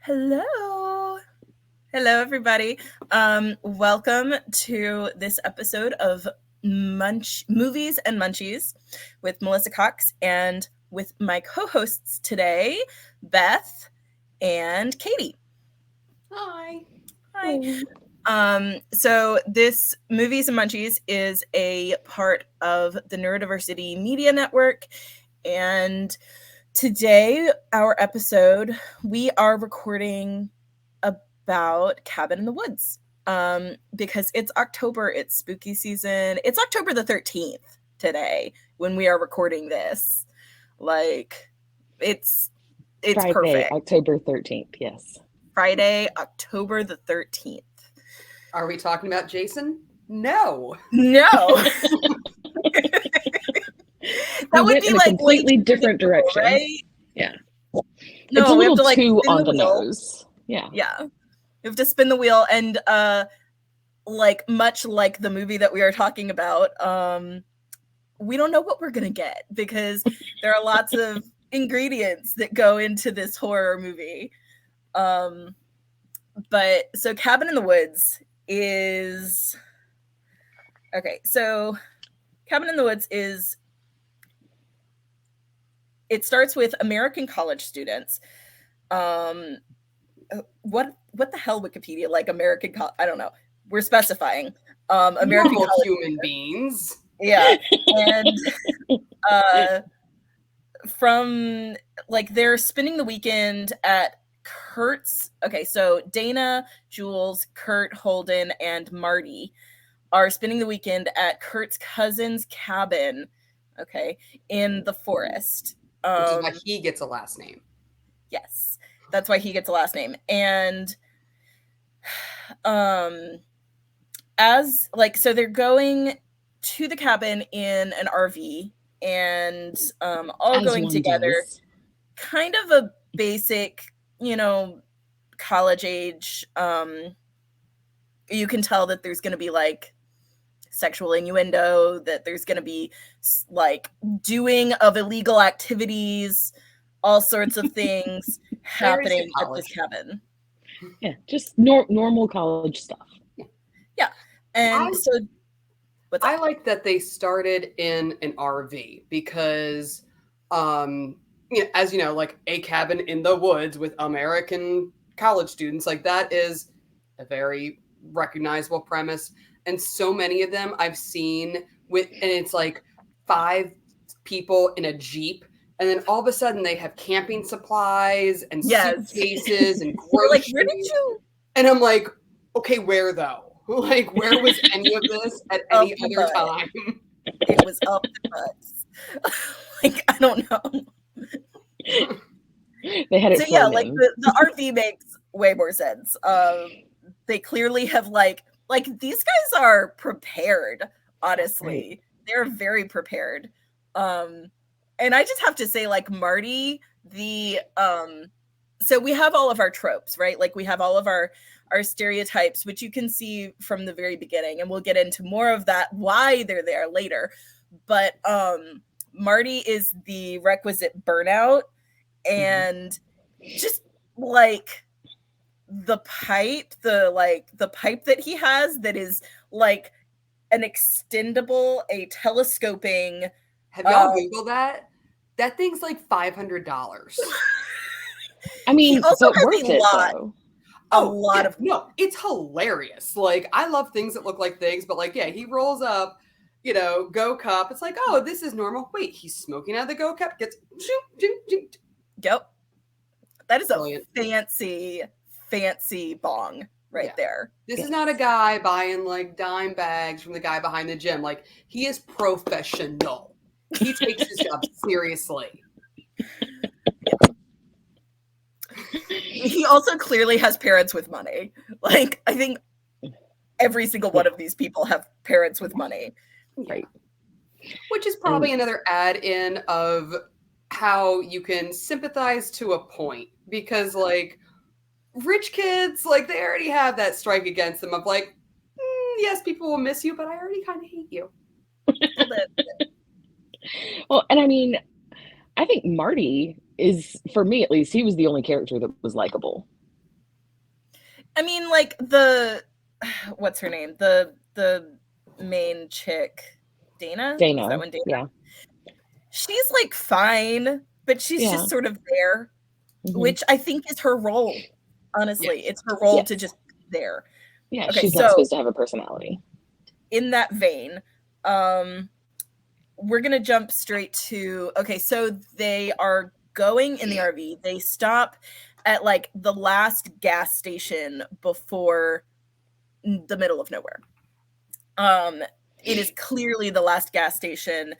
Hello. Hello, everybody. Welcome to this episode of Movies and Munchies with Melissa Cox and with my co-hosts today, Beth and Katie. Hi. So this Movies and Munchies is a part of the Neurodiversity Media Network, and today, our episode, we are recording about Cabin in the Woods because it's October, it's spooky season. It's October the 13th today when we are recording this. Like, it's Friday, perfect. October 13th, yes. Friday, October the 13th. Are we talking about Jason? No. That would be in a completely different direction, right? Yeah. No, it's a little to, too on the nose. Yeah. You have to spin the wheel, and much like the movie that we are talking about, we don't know what we're gonna get because there are lots of ingredients that go into this horror movie. But so Cabin in the Woods is okay. So Cabin in the Woods is. It starts with American college students. What the hell, Wikipedia? Like American, I don't know. We're specifying American normal human beings. Yeah, and from they're spending the weekend at Kurt's. Okay, so Dana, Jules, Kurt, Holden, and Marty are spending the weekend at Kurt's cousin's cabin. Okay, in the forest. Which is why he gets a last name. Yes, that's why he gets a last name. And so they're going to the cabin in an RV and all going together. Kind of a basic, college age. You can tell that there's going to be sexual innuendo, that there's going to be doing of illegal activities, all sorts of things happening at this cabin. Yeah, just normal college stuff. Yeah. And I like that they started in an RV because, as you know, like a cabin in the woods with American college students, that is a very recognizable premise. And so many of them I've seen and it's 5 people in a Jeep. And then all of a sudden they have camping supplies and suitcases and groceries. Where did you? And I'm like, okay, where though? Where was any of this at any other time? It was up the butts. I don't know. They had it. So yeah, the RV makes way more sense. They clearly have these guys are prepared, honestly. Right. They're very prepared. And I just have to say, Marty, so we have all of our tropes, right? We have all of our stereotypes, which you can see from the very beginning, and we'll get into more of that, why they're there later. But Marty is the requisite burnout, and just the pipe that he has that is an extendable, a telescoping. Have y'all Googled that? That thing's $500. I mean, he also has worth it though. A lot of no, it's hilarious. I love things that look like things, but he rolls up, Go Cup. It's oh, this is normal. Wait, he's smoking out of the Go Cup. Gets Yep. That is brilliant. A fancy bong right there. This is not a guy buying dime bags from the guy behind the gym. He is professional. He takes his job seriously. He also clearly has parents with money. I think every single one of these people have parents with money. Right. Which is probably another add-in of how you can sympathize to a point. Because, rich kids, they already have that strike against them of yes, people will miss you, but I already kind of hate you. Well, and I mean, I think Marty is, for me at least, he was the only character that was likable. I mean, like what's her name? The main chick, Dana? Dana. Is that one Dana? Yeah. She's like fine, but she's just sort of there, which I think is her role. Honestly, it's her role to just be there. Yeah, okay, she's not supposed to have a personality. In that vein, we're gonna jump straight to so they are going in the RV. They stop at like the last gas station before the middle of nowhere. It is clearly the last gas station,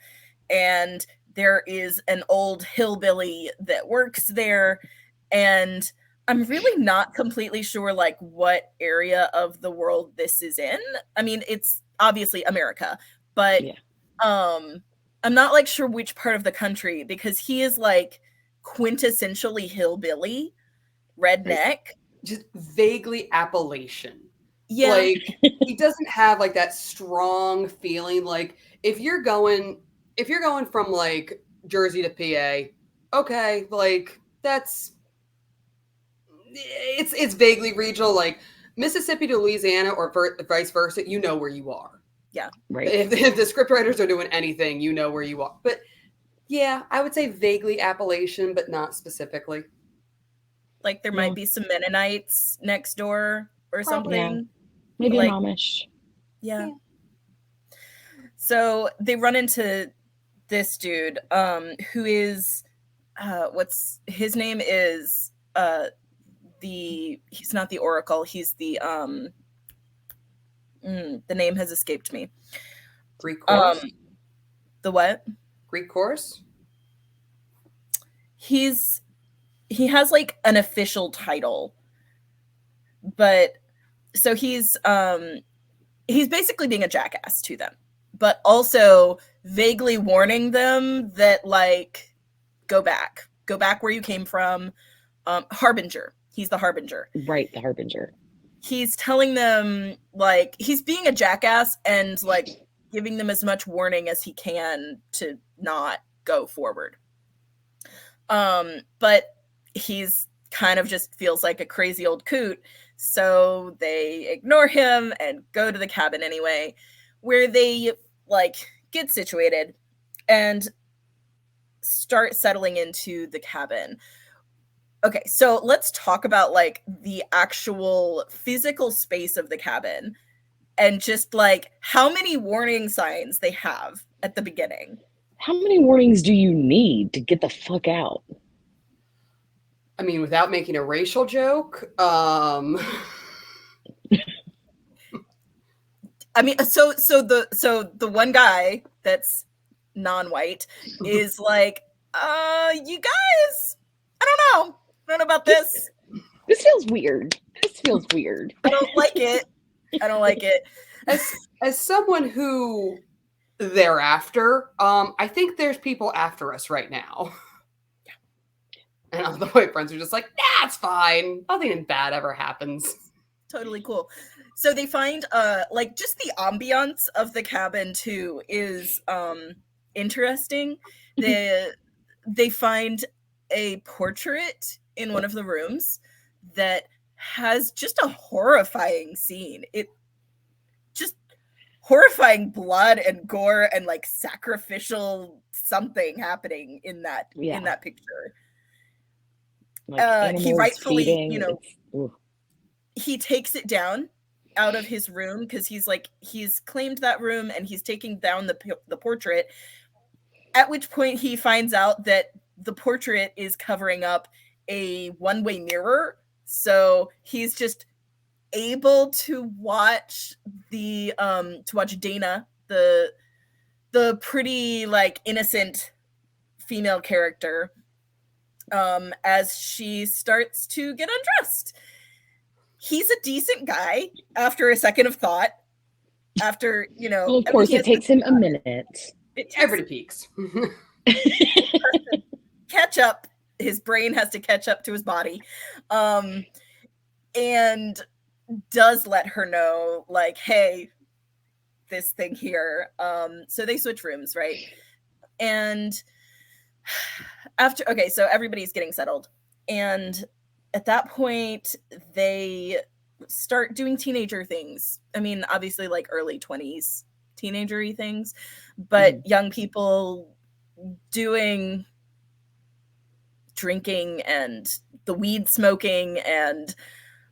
and there is an old hillbilly that works there, and I'm really not completely sure like what area of the world this is in. I mean, it's obviously America, but I'm not like sure which part of the country, because he is like quintessentially hillbilly, redneck, just vaguely Appalachian. Yeah. Like he doesn't have like that strong feeling. Like if you're going from like Jersey to PA, okay, like it's vaguely regional. Like Mississippi to Louisiana or vice versa, you know where you are. Yeah, right. If the scriptwriters are doing anything, you know where you are. But yeah, I would say vaguely Appalachian, but not specifically. Like there might be some Mennonites next door or something. Yeah. Maybe like, Amish. Yeah. So they run into this dude, who is what's his name is he's not the Oracle, he's the name has escaped me. Greek chorus? The what? Greek chorus? He has like an official title, but so he's basically being a jackass to them, but also vaguely warning them that like go back where you came from. Harbinger. He's the Harbinger. Right, the Harbinger. He's telling them like he's being a jackass and like giving them as much warning as he can to not go forward. But he's kind of just feels like a crazy old coot, so they ignore him and go to the cabin anyway, where they like get situated and start settling into the cabin. Okay, so let's talk about like the actual physical space of the cabin and just like how many warning signs they have at the beginning. How many warnings do you need to get the fuck out? I mean, without making a racial joke, I mean, so the one guy that's non-white is like, you guys, I don't know about this. This feels weird. I don't like it. As someone who thereafter, I think there's people after us right now. Yeah. And all the white friends are just like, nah, it's fine. Nothing bad ever happens. Totally cool. So they find like just the ambiance of the cabin too is interesting. They find a portrait in one of the rooms that has just a horrifying scene. It just horrifying blood and gore and like sacrificial something happening in that picture. Like he rightfully feeding, he takes it down out of his room because he's claimed that room and he's taking down the portrait, at which point he finds out that the portrait is covering up a one-way mirror, so he's just able to watch Dana, the pretty like innocent female character, as she starts to get undressed. He's a decent guy after a second of thought. After, well, of course, it takes him a minute. Everybody peaks. Catch up. His brain has to catch up to his body. And does let her know, like, hey, this thing here. So they switch rooms, right? And so everybody's getting settled. And at that point, they start doing teenager things. I mean, obviously like early 20s teenager-y things, but young people doing drinking and the weed smoking and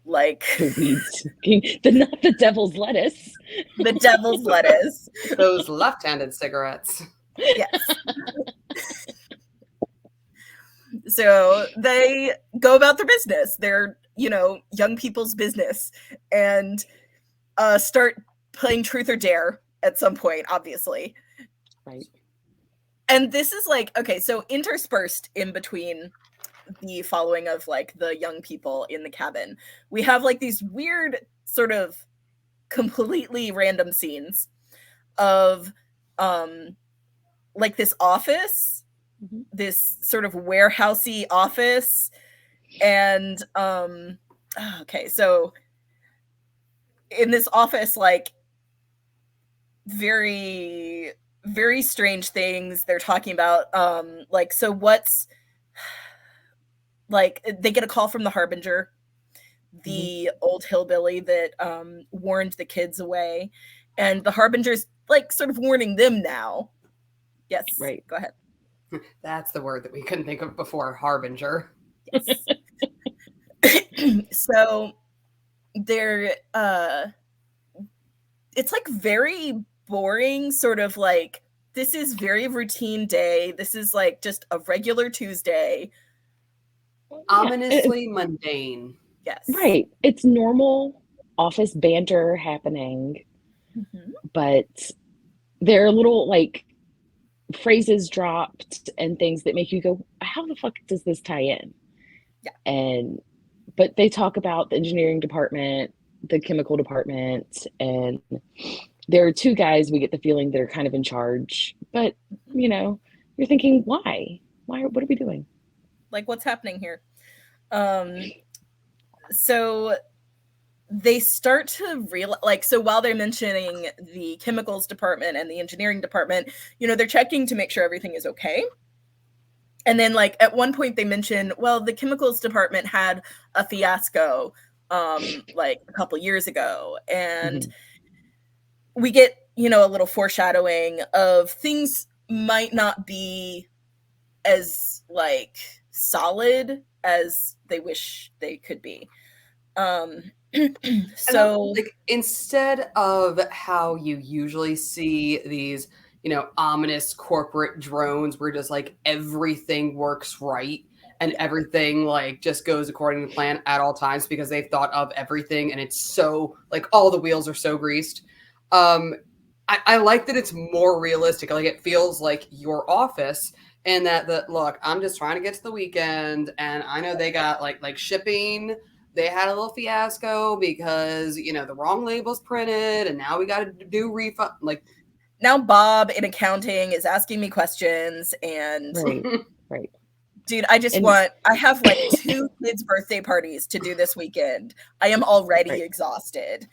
like the weed smoking, not the devil's lettuce. The devil's lettuce. Those left-handed cigarettes. Yes. So they go about their business. They're, young people's business, and start playing Truth or Dare at some point, obviously. Right. And this is like, okay, so interspersed in between the following of like the young people in the cabin, we have like these weird sort of completely random scenes of like this office, this sort of warehousey office, and okay, so in this office, like very, very strange things they're talking about, like, so what's like, they get a call from the Harbinger, the old hillbilly that warned the kids away, and the Harbinger's like sort of warning them now. Yes, right, go ahead. That's the word that we couldn't think of before, Harbinger. Yes. So they're it's like very boring, sort of like, this is very routine day, this is like just a regular Tuesday, ominously mundane. Yes, right, it's normal office banter happening, but there are little like phrases dropped and things that make you go, how the fuck does this tie in? But they talk about the engineering department, the chemical department, and there are two guys, we get the feeling, that are kind of in charge, but you're thinking, why, what are we doing, like, what's happening here? So they start to realize, like, so while they're mentioning the chemicals department and the engineering department, they're checking to make sure everything is okay. And then, like, at one point they mention, well, the chemicals department had a fiasco, like a couple years ago. And we get, a little foreshadowing of things might not be as, like, solid as they wish they could be. So like, instead of how you usually see these, ominous corporate drones where just like everything works right and everything like just goes according to plan at all times because they've thought of everything and it's so like all the wheels are so greased. I like that it's more realistic. Like, it feels like your office, and that look, I'm just trying to get to the weekend, and I know they got like shipping. They had a little fiasco because, the wrong labels printed, and now we got to do refund. Like, now Bob in accounting is asking me questions, and right. Dude, I have like 2 kids' birthday parties to do this weekend. I am already exhausted.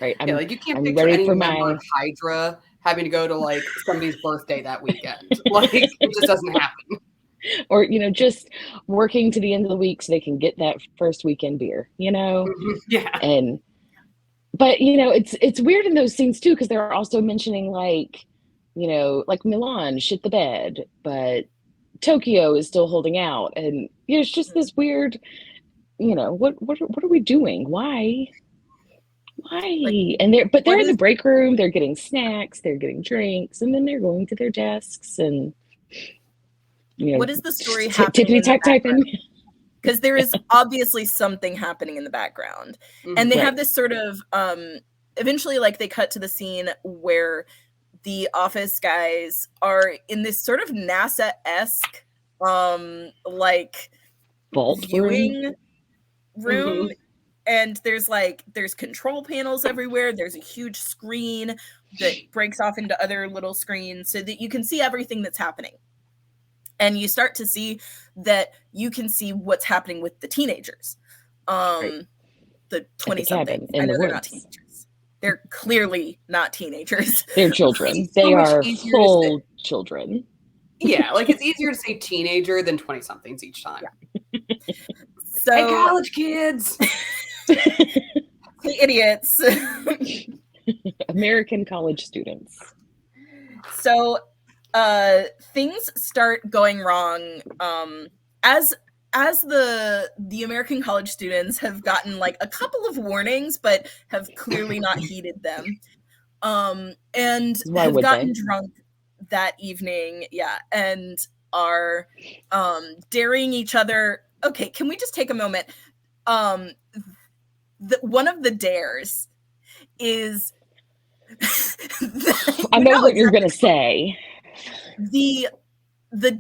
Right. Like, you can't picture any member of Hydra having to go to like somebody's birthday that weekend. Like, it just doesn't happen. Or, just working to the end of the week so they can get that first weekend beer, Yeah. But, it's weird in those scenes too, because they're also mentioning like, like Milan shit the bed, but Tokyo is still holding out. And, it's just this weird, what are we doing? Why? Like, and they're in the break room, they're getting snacks, they're getting drinks, and then they're going to their desks and, what is the story happening typing? Because there is obviously something happening in the background. And they have this sort of, eventually, like, they cut to the scene where the office guys are in this sort of NASA-esque, like, vault viewing room. And there's control panels everywhere. There's a huge screen that breaks off into other little screens so that you can see everything that's happening. And you start to see that you can see what's happening with the teenagers. The 20-somethings. I know they're not teenagers. They're clearly not teenagers. They're children. They are full children. Yeah, like, it's easier to say teenager than 20-somethings each time. Yeah. So, hey, college kids! the idiots. American college students. So things start going wrong as the American college students have gotten like a couple of warnings, but have clearly not heeded them. And have gotten drunk that evening, and are daring each other. Okay, can we just take a moment? One of the dares is I know what you're gonna say. The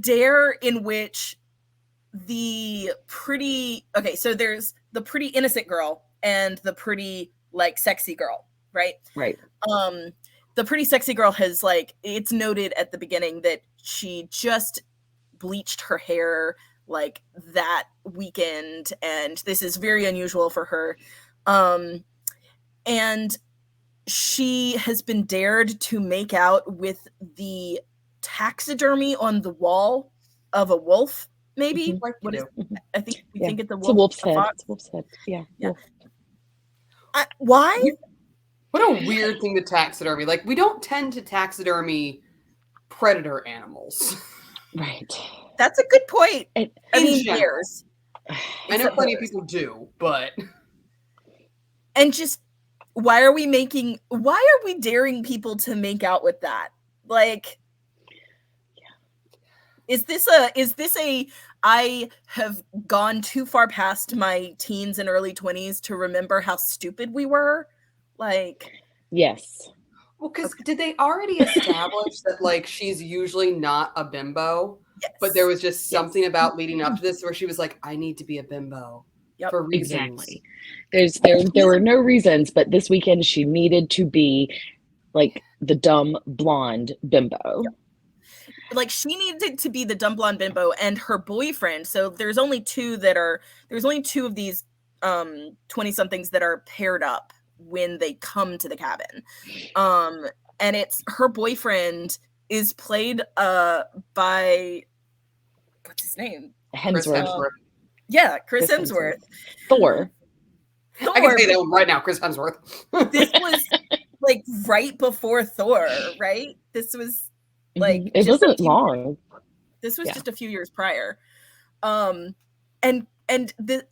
dare in which so there's the pretty innocent girl and the pretty like sexy girl, right? Right. The pretty sexy girl has like, it's noted at the beginning that she just bleached her hair like that weekend, and this is very unusual for her. And she has been dared to make out with the taxidermy on the wall of a wolf, maybe. Mm-hmm. I think we think it's a wolf. It's a wolf's head. It's a wolf's head. Yeah. Wolf. Why? What a weird thing to taxidermy. Like, we don't tend to taxidermy predator animals. Right. That's a good point. I know plenty of people do, but... And just, why are we daring people to make out with that? Like, is this a I have gone too far past my teens and early 20s to remember how stupid we were? Like, yes. Well, because did they already establish that like she's usually not a bimbo? Yes. But there was just something about leading up to this where she was like, I need to be a bimbo. Yep. For reasons. Exactly. There were no reasons, but this weekend she needed to be like the dumb blonde bimbo. Yep. Like, she needed to be the dumb blonde bimbo, and her boyfriend. So there's only two of these 20-somethings that are paired up when they come to the cabin. And it's her boyfriend is played by, what's his name? Hemsworth. Yeah, Chris Hemsworth. Thor. I can say that one right now, Chris Hemsworth. This was like right before Thor, right? This was like it wasn't long. This was just a few years prior. And the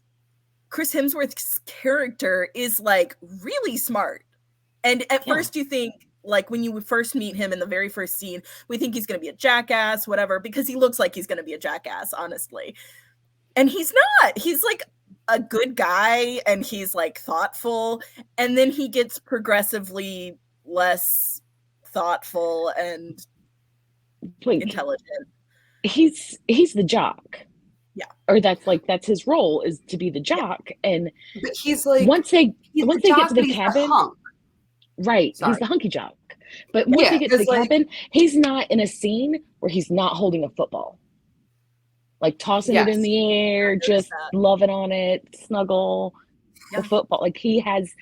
Chris Hemsworth's character is like really smart. And at first you think, like, when you first meet him in the very first scene, we think he's going to be a jackass, whatever, because he looks like he's going to be a jackass, honestly. And he's not. He's like a good guy, and he's like thoughtful, and then he gets progressively less thoughtful and intelligent. He's the jock. Yeah. Or that's his role, is to be the jock. And but he's like, once they get to the cabin, right? Sorry. He's the hunky jock. But once they get to the cabin, he's not in a scene where he's not holding a football. Like tossing it in the air, just loving on it, snuggle, the football. Like he has,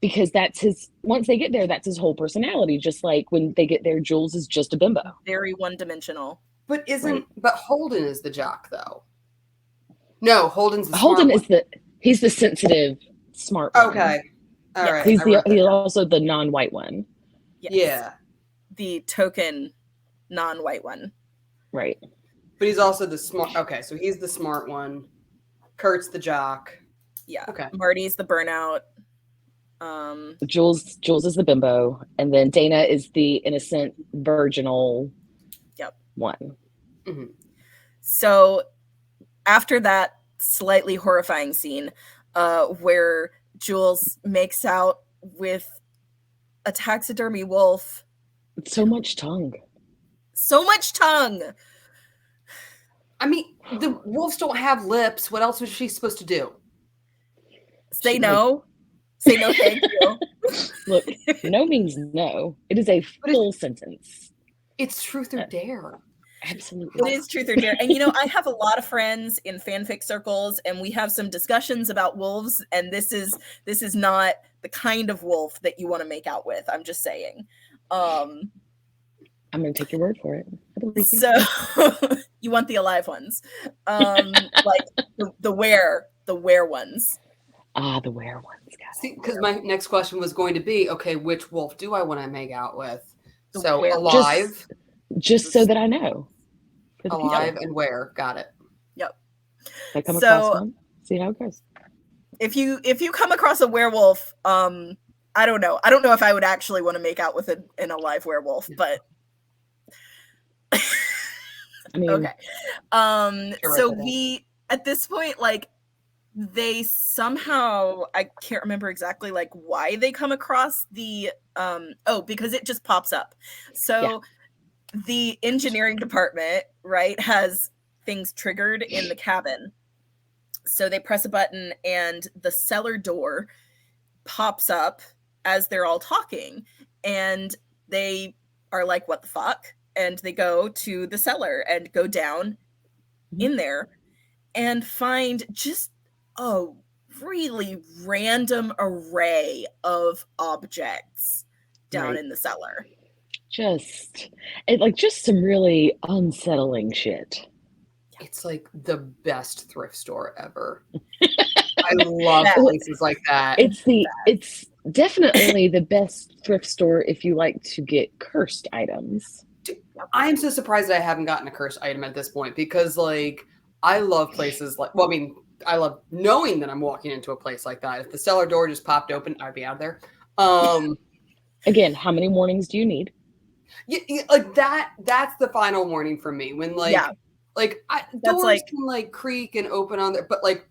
because that's his, once they get there, that's his whole personality. Just like when they get there, Jules is just a bimbo. Very one-dimensional. But but Holden is the jock, though. No, Holden is he's the sensitive, smart one. Okay. All right. He's also the non-white one. Yes. Yeah. The token non-white one. Right. But he's also the smart. Okay, so he's the smart one. Kurt's the jock. Yeah. Okay. Marty's the burnout. Jules is the bimbo, and then Dana is the innocent, virginal. One. Mm-hmm. So after that slightly horrifying scene, where Jules makes out with a taxidermy wolf. So much tongue. I mean, the wolves don't have lips. What else was she supposed to do? Say no. Say no, thank you. Look, no means no. It is a full sentence. It's truth or dare. Absolutely. It is truth or dare. And, you know, I have a lot of friends in fanfic circles, and we have some discussions about wolves, and this is not the kind of wolf that you want to make out with. I'm just saying. I'm going to take your word for it. So you want the alive ones, like the were ones. The were ones. See, because my next question was going to be, okay, which wolf do I want to make out with? The So were- alive. Just so that I know. Alive and where? Got it. Yep. If I come across one, see how it goes. If you come across a werewolf, I don't know. I don't know if I would actually want to make out with an alive werewolf, but I mean, okay. So we at this point, like, they somehow, I can't remember exactly like why they come across the because it just pops up. So the engineering department, right, has things triggered in the cabin. So they press a button and the cellar door pops up as they're all talking, and they are like, what the fuck? And they go to the cellar and go down in there and find just a really random array of objects down in the cellar. Just some really unsettling shit. It's like the best thrift store ever. I love places like that. It's definitely the best thrift store if you like to get cursed items. I am so surprised that I haven't gotten a cursed item at this point, because like I love places like, well, I mean, I love knowing that I'm walking into a place like that. If the cellar door just popped open, I'd be out of there. Again, how many warnings do you need? Yeah, like that's the final warning for me, when like doors like, can like creak and open on there, but like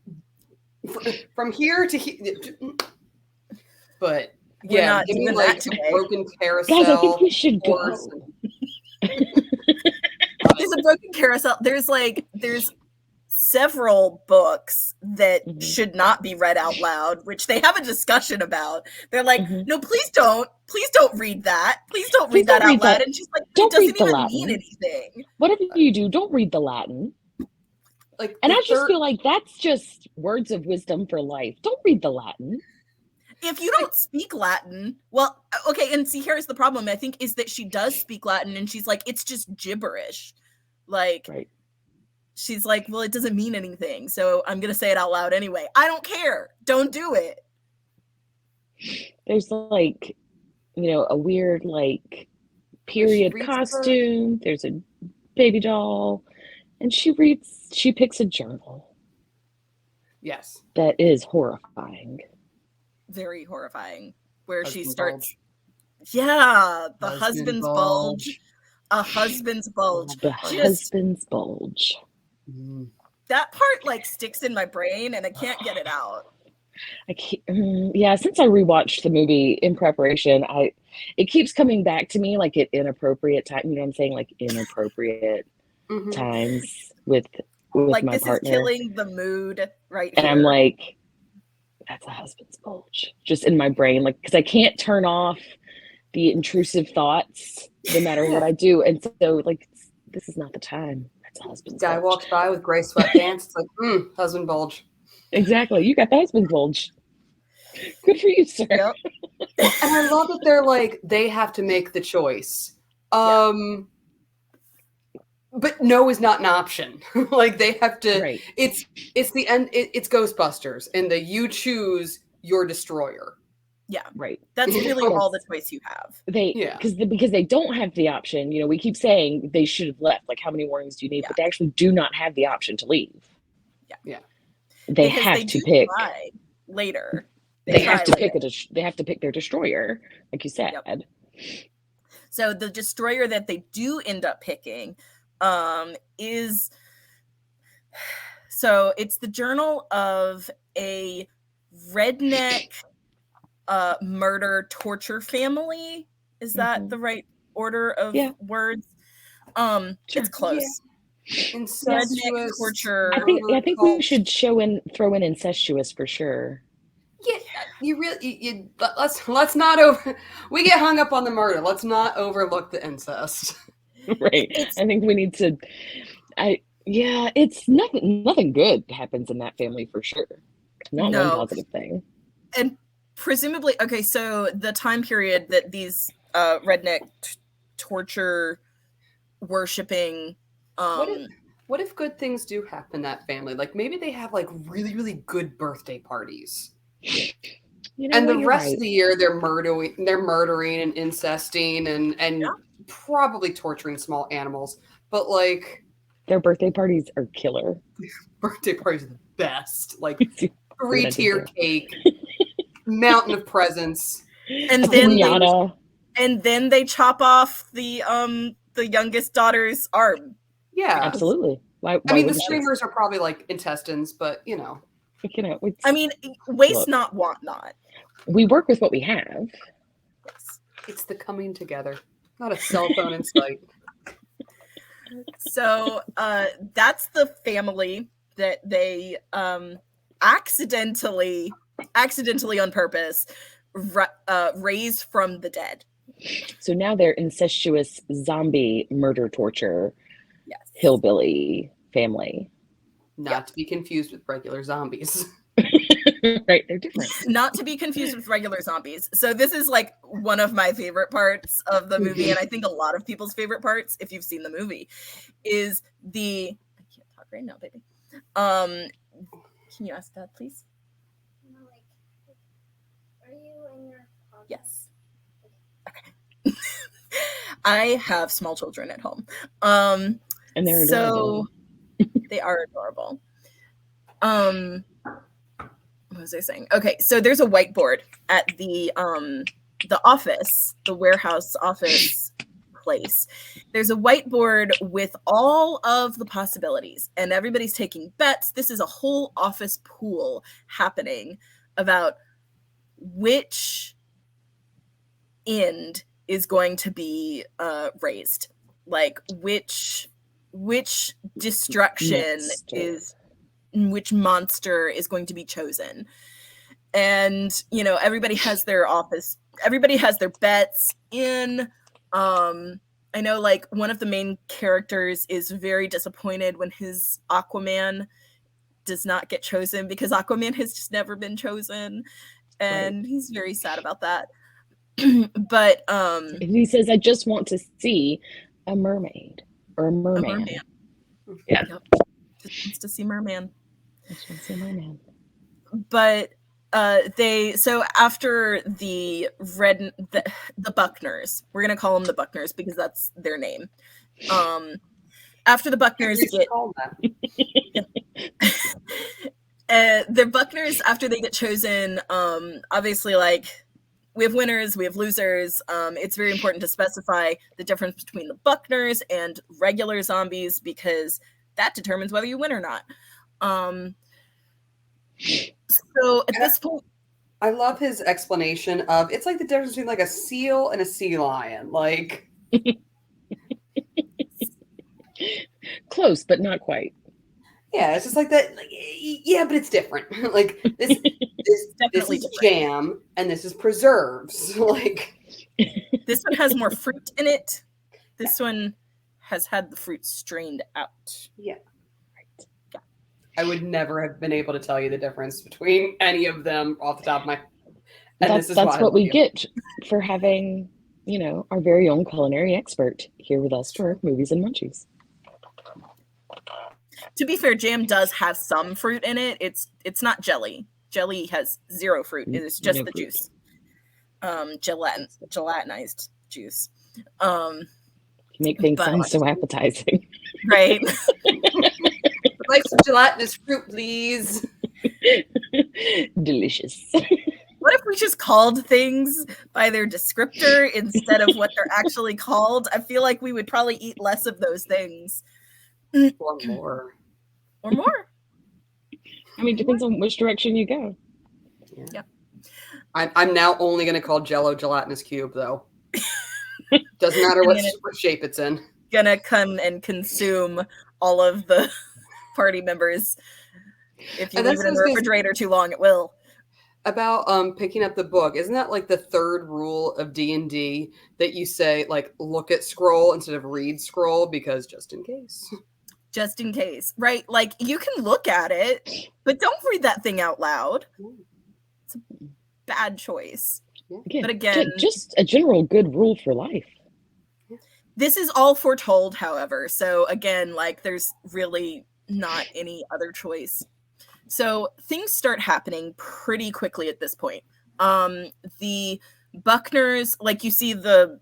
from here to here, but yeah, give me like a broken carousel. Guys, I think we should go. There's a broken carousel. There's several books that should not be read out loud, which they have a discussion about. They're like, no, please don't read that. Please don't read that out loud. And she's like, it doesn't even mean anything. Whatever you do, don't read the Latin. Like, and I just feel like that's just words of wisdom for life. Don't read the Latin. If you don't speak Latin, well, okay, and see, here's the problem, I think, is that she does speak Latin, and she's like, it's just gibberish. Like, she's like, well, it doesn't mean anything, so I'm going to say it out loud anyway. I don't care. Don't do it. There's, like, a weird, like, period costume. There's a baby doll, and she picks a journal. Yes. That is horrifying. Very horrifying. Where she starts... Yeah, the husband's bulge. A husband's bulge. The husband's bulge. That part like sticks in my brain and I can't get it out. Since I rewatched the movie in preparation, it keeps coming back to me like at inappropriate time. You know what I'm saying? Like inappropriate times with like my partner. This is killing the mood right and here. I'm like, that's a husband's bulge. Just in my brain, like, because I can't turn off the intrusive thoughts no matter what I do. And so like, this is not the time. That's a husband's guy bulge. Walks by with gray sweatpants. It's like, husband bulge. Exactly. You got the husband bulge. Good for you, sir. Yep. And I love that they're like, they have to make the choice. But no is not an option. Like they have to, it's the end. It's Ghostbusters and you choose your destroyer. Yeah. Right. That's really all the choice you have. Because they don't have the option. We keep saying they should have left. Like how many warnings do you need? But they actually do not have the option to leave. Yeah. Yeah. They have to pick later. They have to pick they have to pick their destroyer, like you said. Yep. So the destroyer that they do end up picking is it's the journal of a redneck murder torture family. Is that the right order of words? Sure. It's close. Incestuous torture. I think we should throw in incestuous for sure. Yeah, you really let's not we get hung up on the murder. Let's not overlook the incest. Right. I think we need to it's nothing good happens in that family for sure. Not one positive thing. And presumably, okay, so the time period that these redneck torture worshipping what if good things do happen in that family? Like maybe they have like really, really good birthday parties. You know, and the you're rest right. of the year they're murdering and incesting and probably torturing small animals. But like their birthday parties are killer. Birthday parties are the best. Like See what I did 3-tier there? cake, mountain of presents. And then they chop off the youngest daughter's arm. Yeah, absolutely. Why I mean, the wouldn't you? streamers are probably like intestines, but You know, I mean, waste look, not, want not. We work with what we have. It's the coming together, not a cell phone in sight. So that's the family that they accidentally on purpose raised from the dead. So now they're incestuous zombie murder torture hillbilly family. Not to be confused with regular zombies. Right, they're different. Not to be confused with regular zombies. So this is like one of my favorite parts of the movie, and I think a lot of people's favorite parts, if you've seen the movie, is I can't talk right now, baby. Can you ask Dad, please? Are you in your podcast? Yes. Okay. I have small children at home. And they're adorable. They are adorable. What was I saying? Okay, so there's a whiteboard at the office, the warehouse office place. There's a whiteboard with all of the possibilities, and everybody's taking bets. This is a whole office pool happening about which end is going to be raised, like which destruction which monster is going to be chosen. And everybody has their bets in. I know, like, one of the main characters is very disappointed when his Aquaman does not get chosen, because Aquaman has just never been chosen, and he's very sad about that. But he says, I just want to see a mermaid or a merman. Yeah. Yep. Just wants to see merman. Just wants to see merman. But so after the Buckners, we're gonna call them the Buckners because that's their name. After the Buckners the Buckners, after they get chosen, obviously, like, we have winners, we have losers. It's very important to specify the difference between the Buckners and regular zombies, because that determines whether you win or not. So at this point, I love his explanation of, it's like the difference between like a seal and a sea lion. Like, close, but not quite. Yeah, it's just like that. Like, yeah, but it's different. Like this is jam and this is preserves. Like, this one has more fruit in it. This one has had the fruit strained out. Yeah. Right. Yeah. I would never have been able to tell you the difference between any of them off the top of my head. And that's what we get for having, our very own culinary expert here with us for Movies and Munchies. To be fair, jam does have some fruit in it. It's not jelly. Jelly has zero fruit. It is just the juice. Gelatinized juice. Make things sound so appetizing. Right. Like some gelatinous fruit, please. Delicious. What if we just called things by their descriptor instead of what they're actually called? I feel like we would probably eat less of those things. Or more. Or more. I mean, depends on which direction you go. Yeah. I'm now only going to call Jell-O gelatinous cube, though. Doesn't matter what shape it's in. Gonna come and consume all of the party members. If you leave it in the refrigerator too long, it will. About picking up the book, isn't that like the third rule of D&D, that you say, like, look at scroll instead of read scroll, because just in case. Just in case, right? Like, you can look at it, but don't read that thing out loud. It's a bad choice. But again, just a general good rule for life. This is all foretold, however. So again, like, there's really not any other choice. So things start happening pretty quickly at this point. The Buckners, like you see the,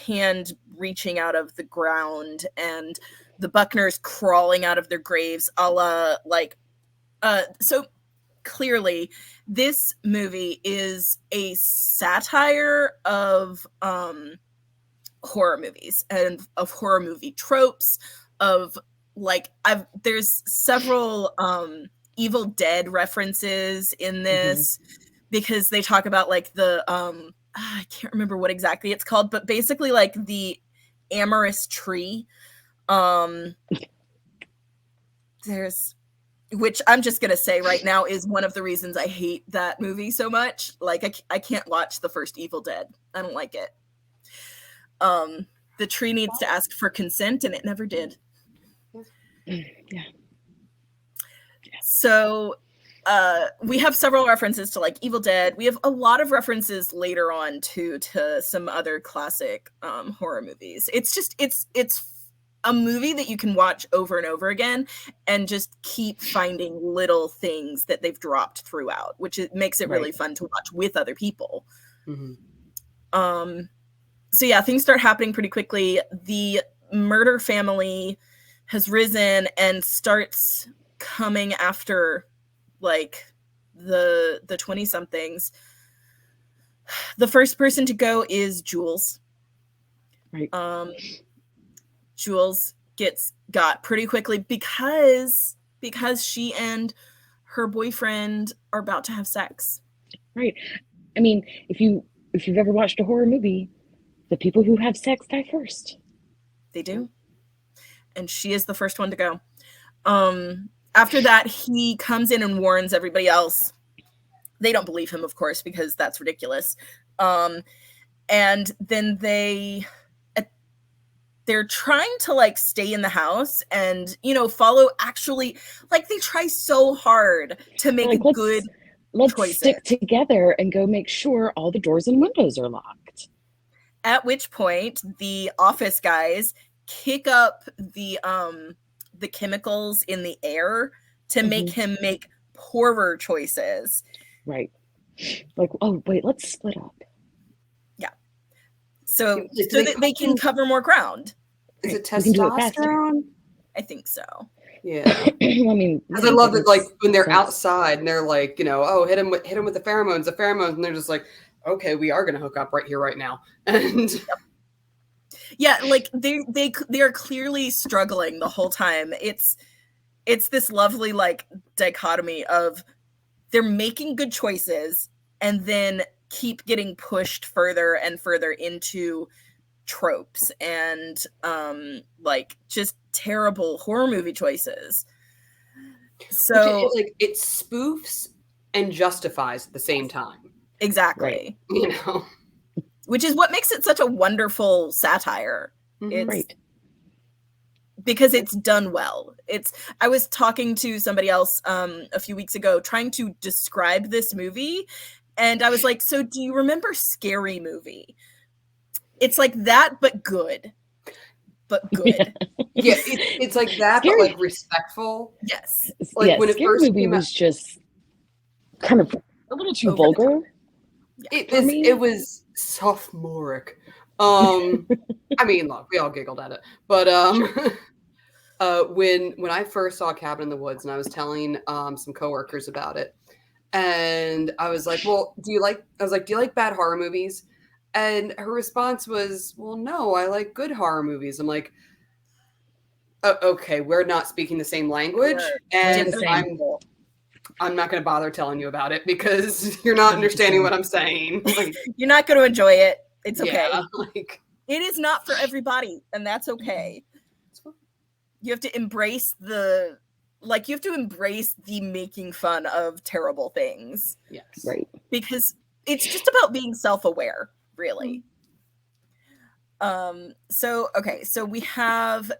hand reaching out of the ground and the Buckners crawling out of their graves, a la so clearly this movie is a satire of horror movies and of horror movie tropes of there's several Evil Dead references in this because they talk about the I can't remember what exactly it's called, but basically the amorous tree. There's, which I'm just gonna say right now is one of the reasons I hate that movie so much. I can't watch the first Evil Dead. I don't like it. The tree needs to ask for consent, and it never did. Yeah. So we have several references to Evil Dead. We have a lot of references later on to some other classic horror movies. It's a movie that you can watch over and over again and just keep finding little things that they've dropped throughout, which makes it really fun to watch with other people. So yeah, things start happening pretty quickly. The murder family has risen and starts coming after the 20-somethings. The first person to go is Jules. Right. Jules got pretty quickly because she and her boyfriend are about to have sex. Right. I mean, if you've ever watched a horror movie, the people who have sex die first. They do. And she is the first one to go. After that, he comes in and warns everybody else. They don't believe him, of course, because that's ridiculous. And then they're trying to stay in the house and follow, actually, they try so hard to make good let's choices. Stick together and go make sure all the doors and windows are locked. At which point the office guys kick up the chemicals in the air to make him make poorer choices. Right. Oh wait, let's split up. Yeah. So that they can cover more ground. Is it testosterone? I think so. Yeah. I mean, because I love it, when they're outside and they're oh, hit him with the pheromones, and they're just okay, we are going to hook up right here, right now. And yeah, they are clearly struggling the whole time. It's this lovely dichotomy of they're making good choices and then keep getting pushed further and further into tropes and just terrible horror movie choices. So it spoofs and justifies at the same time. Exactly. Right. Which is what makes it such a wonderful satire. Right. Because it's done well. I was talking to somebody else a few weeks ago trying to describe this movie, and I was like, so do you remember Scary Movie? It's like that, but good. Yeah, it's like that, Scary. But respectful. Yes. When it Scary first Movie came out, was just kind of a little too vulgar. It was sophomoric. I mean, look, we all giggled at it, but when I first saw Cabin in the Woods, and I was telling some coworkers about it, and I was like, "Well, do you like bad horror movies?" And her response was, "Well, no, I like good horror movies." I'm like, "Okay, we're not speaking the same language, and I'm not going to bother telling you about it because you're not understanding what I'm saying." You're not going to enjoy it. It's okay. Yeah, it is not for everybody, and that's okay. You have to embrace the making fun of terrible things. Yes. Right. Because it's just about being self-aware, really. So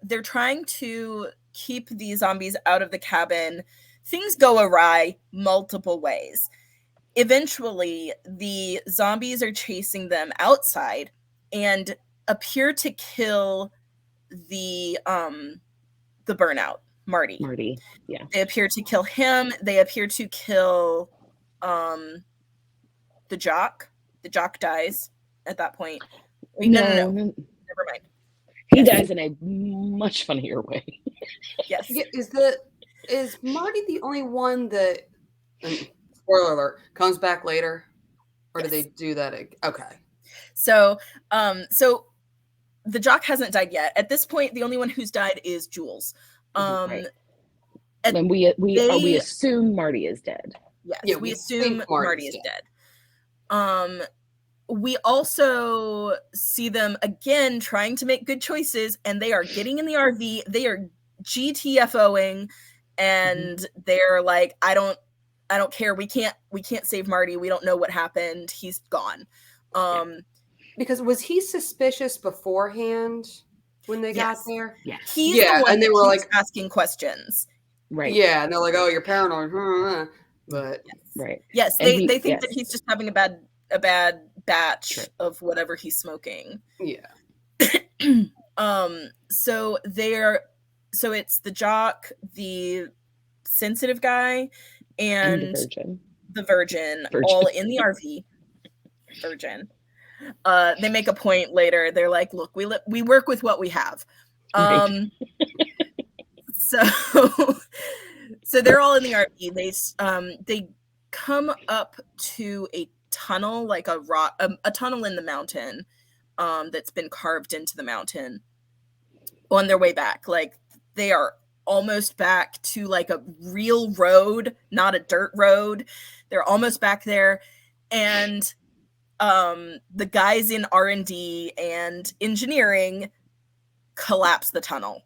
they're trying to keep the zombies out of the cabin. Things go awry multiple ways. Eventually, the zombies are chasing them outside and appear to kill the burnout, Marty. Yeah. They appear to kill him. They appear to kill the jock. The jock dies at that point. Wait, no. Never mind. He dies in a much funnier way. Yes. Yeah, is Marty the only one that, spoiler alert, comes back later? Or do they do that? Okay. So the jock hasn't died yet. At this point, the only one who's died is Jules. Right. And we assume Marty is dead. Yes, yeah, we assume Marty is dead. We also see them again trying to make good choices, and they are getting in the RV. They are GTFOing, and they're like, I don't care. We can't save Marty. We don't know what happened. He's gone. Because was he suspicious beforehand when they got there? Yeah. He's the one and they were like asking questions. Right. Yeah, and they're like, "Oh, you're paranoid." But right. Yes, they think that he's just having a bad batch of whatever he's smoking. Yeah. So it's the jock, the sensitive guy, and the virgin. All in the RV. Virgin. They make a point later. They're like, "Look, we work with what we have." So they're all in the RV. They come up to a tunnel, like a tunnel in the mountain, that's been carved into the mountain. On their way back, like they are almost back to like a real road, not a dirt road. They're almost back there, and the guys in R&D and engineering collapse the tunnel.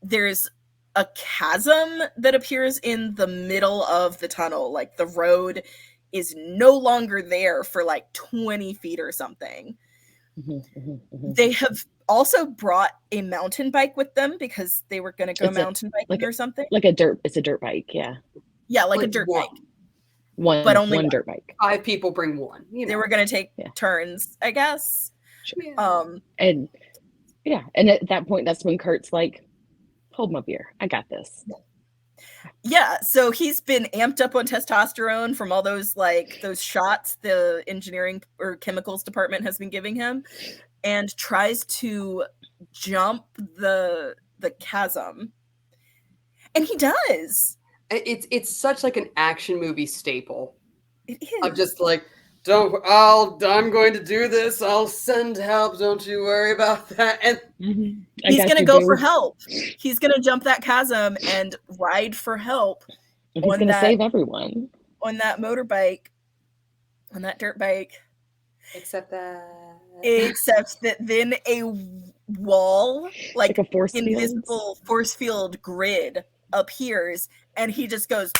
There's a chasm that appears in the middle of the tunnel. Like the road is no longer there for like 20 feet or something. They have also brought a mountain bike with them because they were going to go mountain biking or something. It's a dirt bike, yeah. Yeah, like a dirt bike. But only one dirt bike. 5 people bring one. They were going to take turns, I guess. Sure. And at that point, that's when Kurt's like, "Hold my beer. I got this." Yeah, so he's been amped up on testosterone from all those shots the engineering or chemicals department has been giving him, and tries to jump the chasm. And he does. It's such like an action movie staple. It is. I'm just like, I'm going to do this. I'll send help. Don't you worry about that. And he's going to go for help. He's going to jump that chasm and ride for help. He's going to save everyone. On that motorbike. On that dirt bike. Except that then a wall, like a force invisible force field grid appears, and he just goes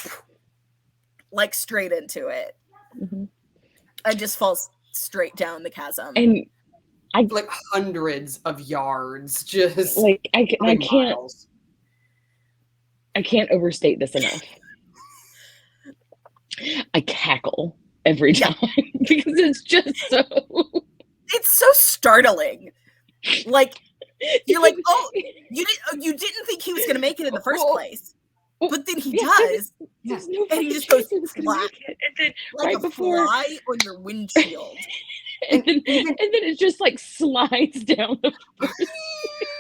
like straight into it. And just falls straight down the chasm. And like hundreds of yards, just like I can't overstate this enough. I cackle every time because it's just it's so startling. Like you're like, oh, you didn't think he was going to make it in the first place. But then he does, and he just goes flat, and then like a fly on your windshield. and then it just like slides down the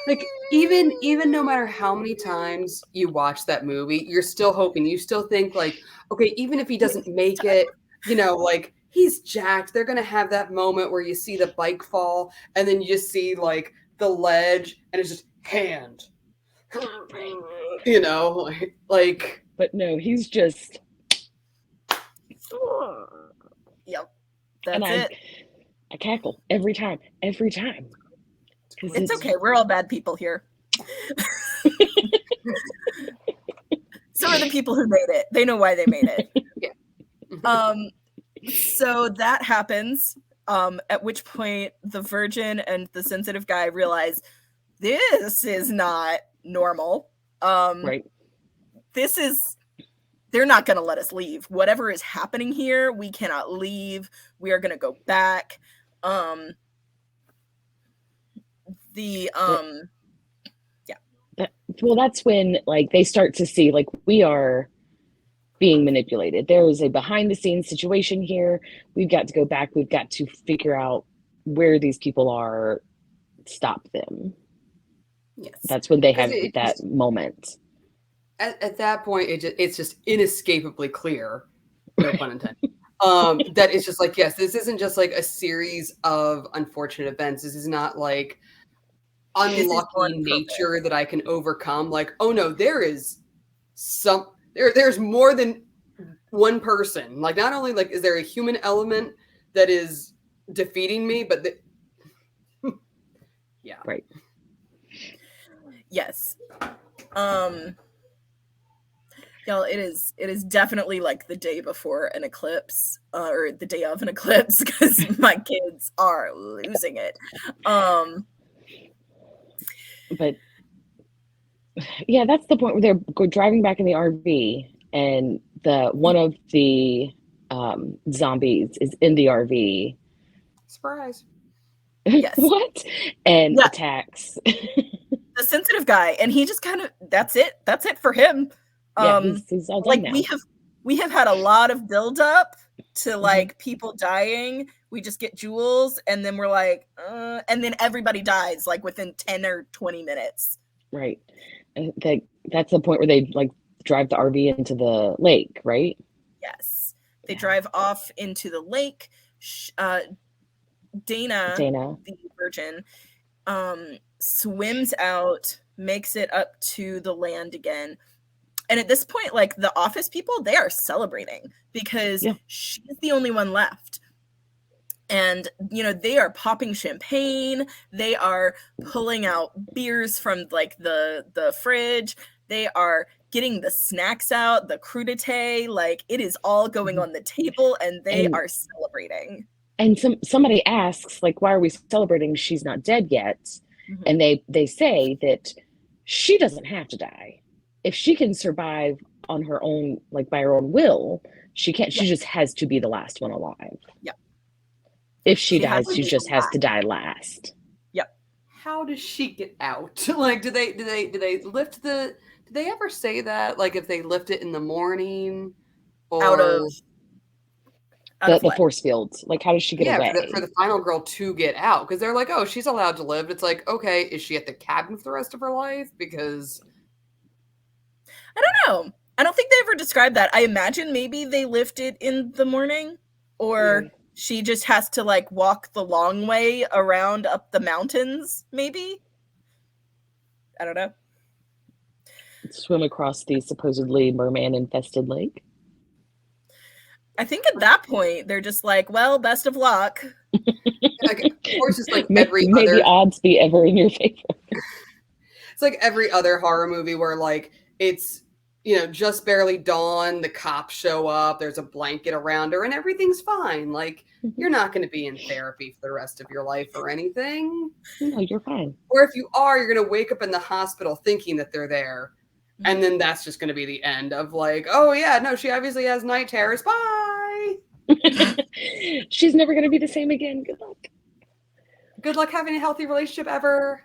like even no matter how many times you watch that movie, you're still hoping. You still think like, okay, even if he doesn't make it, like he's jacked. They're gonna have that moment where you see the bike fall, and then you just see like the ledge, and it's just hand. But no, he's just yep, that's it. I cackle every time. It's okay, we're all bad people here. So are the people who made it. They know why they made it. So that happens, at which point the virgin and the sensitive guy realize this is not normal. Right. They're not going to let us leave. Whatever is happening here, we cannot leave. We are going to go back. Well, that's when like they start to see like we are being manipulated. There is a behind the scenes situation here. We've got to go back. We've got to figure out where these people are, stop them. Yes. That's when they have that moment. At that point, it's just inescapably clear, no pun intended, that it's just like, yes, this isn't just like a series of unfortunate events. This is not like unlucky nature that I can overcome. Like, oh no, there's more than one person. Like, not only like is there a human element that is defeating me, but yeah, right. Yes. Y'all, it is definitely like the day before an eclipse, or the day of an eclipse, because my kids are losing it. But yeah, that's the point where they're driving back in the RV, and one of the zombies is in the RV. Surprise. Yes. What? And attacks. The sensitive guy, and he just kind of that's it for him. He's all done like now. we have had a lot of build up to like people dying. We just get jewels, and then we're like, and then everybody dies like within 10 or 20 minutes. Right. That's the point where they like drive the RV into the lake, right? Yes. They drive off into the lake. Dana, the virgin, swims out, makes it up to the land again. And at this point, like the office people, they are celebrating because she's the only one left. And, you know, they are popping champagne. They are pulling out beers from like the fridge. They are getting the snacks out, the crudité. Like it is all going on the table, and they are celebrating. And somebody asks, like, why are we celebrating? She's not dead yet. Mm-hmm. And they say that she doesn't have to die. If she can survive on her own, like by her own will, she can't. She just has to be the last one alive. Yeah. If she dies, she just has to die last. Yep. How does she get out? Like, do they lift the? Did they ever say that? Like, if they lift it in the morning, or out of the force fields? Like, how does she get away? For the final girl to get out, because they're like, oh, she's allowed to live. It's like, okay, is she at the cabin for the rest of her life? Because I don't know. I don't think they ever described that. I imagine maybe they lift it in the morning, or she just has to like walk the long way around up the mountains, maybe. I don't know. Swim across the supposedly merman-infested lake. I think at that point they're just like, well, best of luck. Like, of course, it's like may the odds be ever in your favor. It's like every other horror movie where like it's, you know, just barely dawn, the cops show up, there's a blanket around her, and everything's fine. Like, you're not going to be in therapy for the rest of your life or anything. No, you're fine. Or if you are, you're going to wake up in the hospital thinking that they're there. And then that's just going to be the end of like, oh yeah, no, she obviously has night terrors. Bye. She's never going to be the same again. Good luck. Good luck having a healthy relationship ever.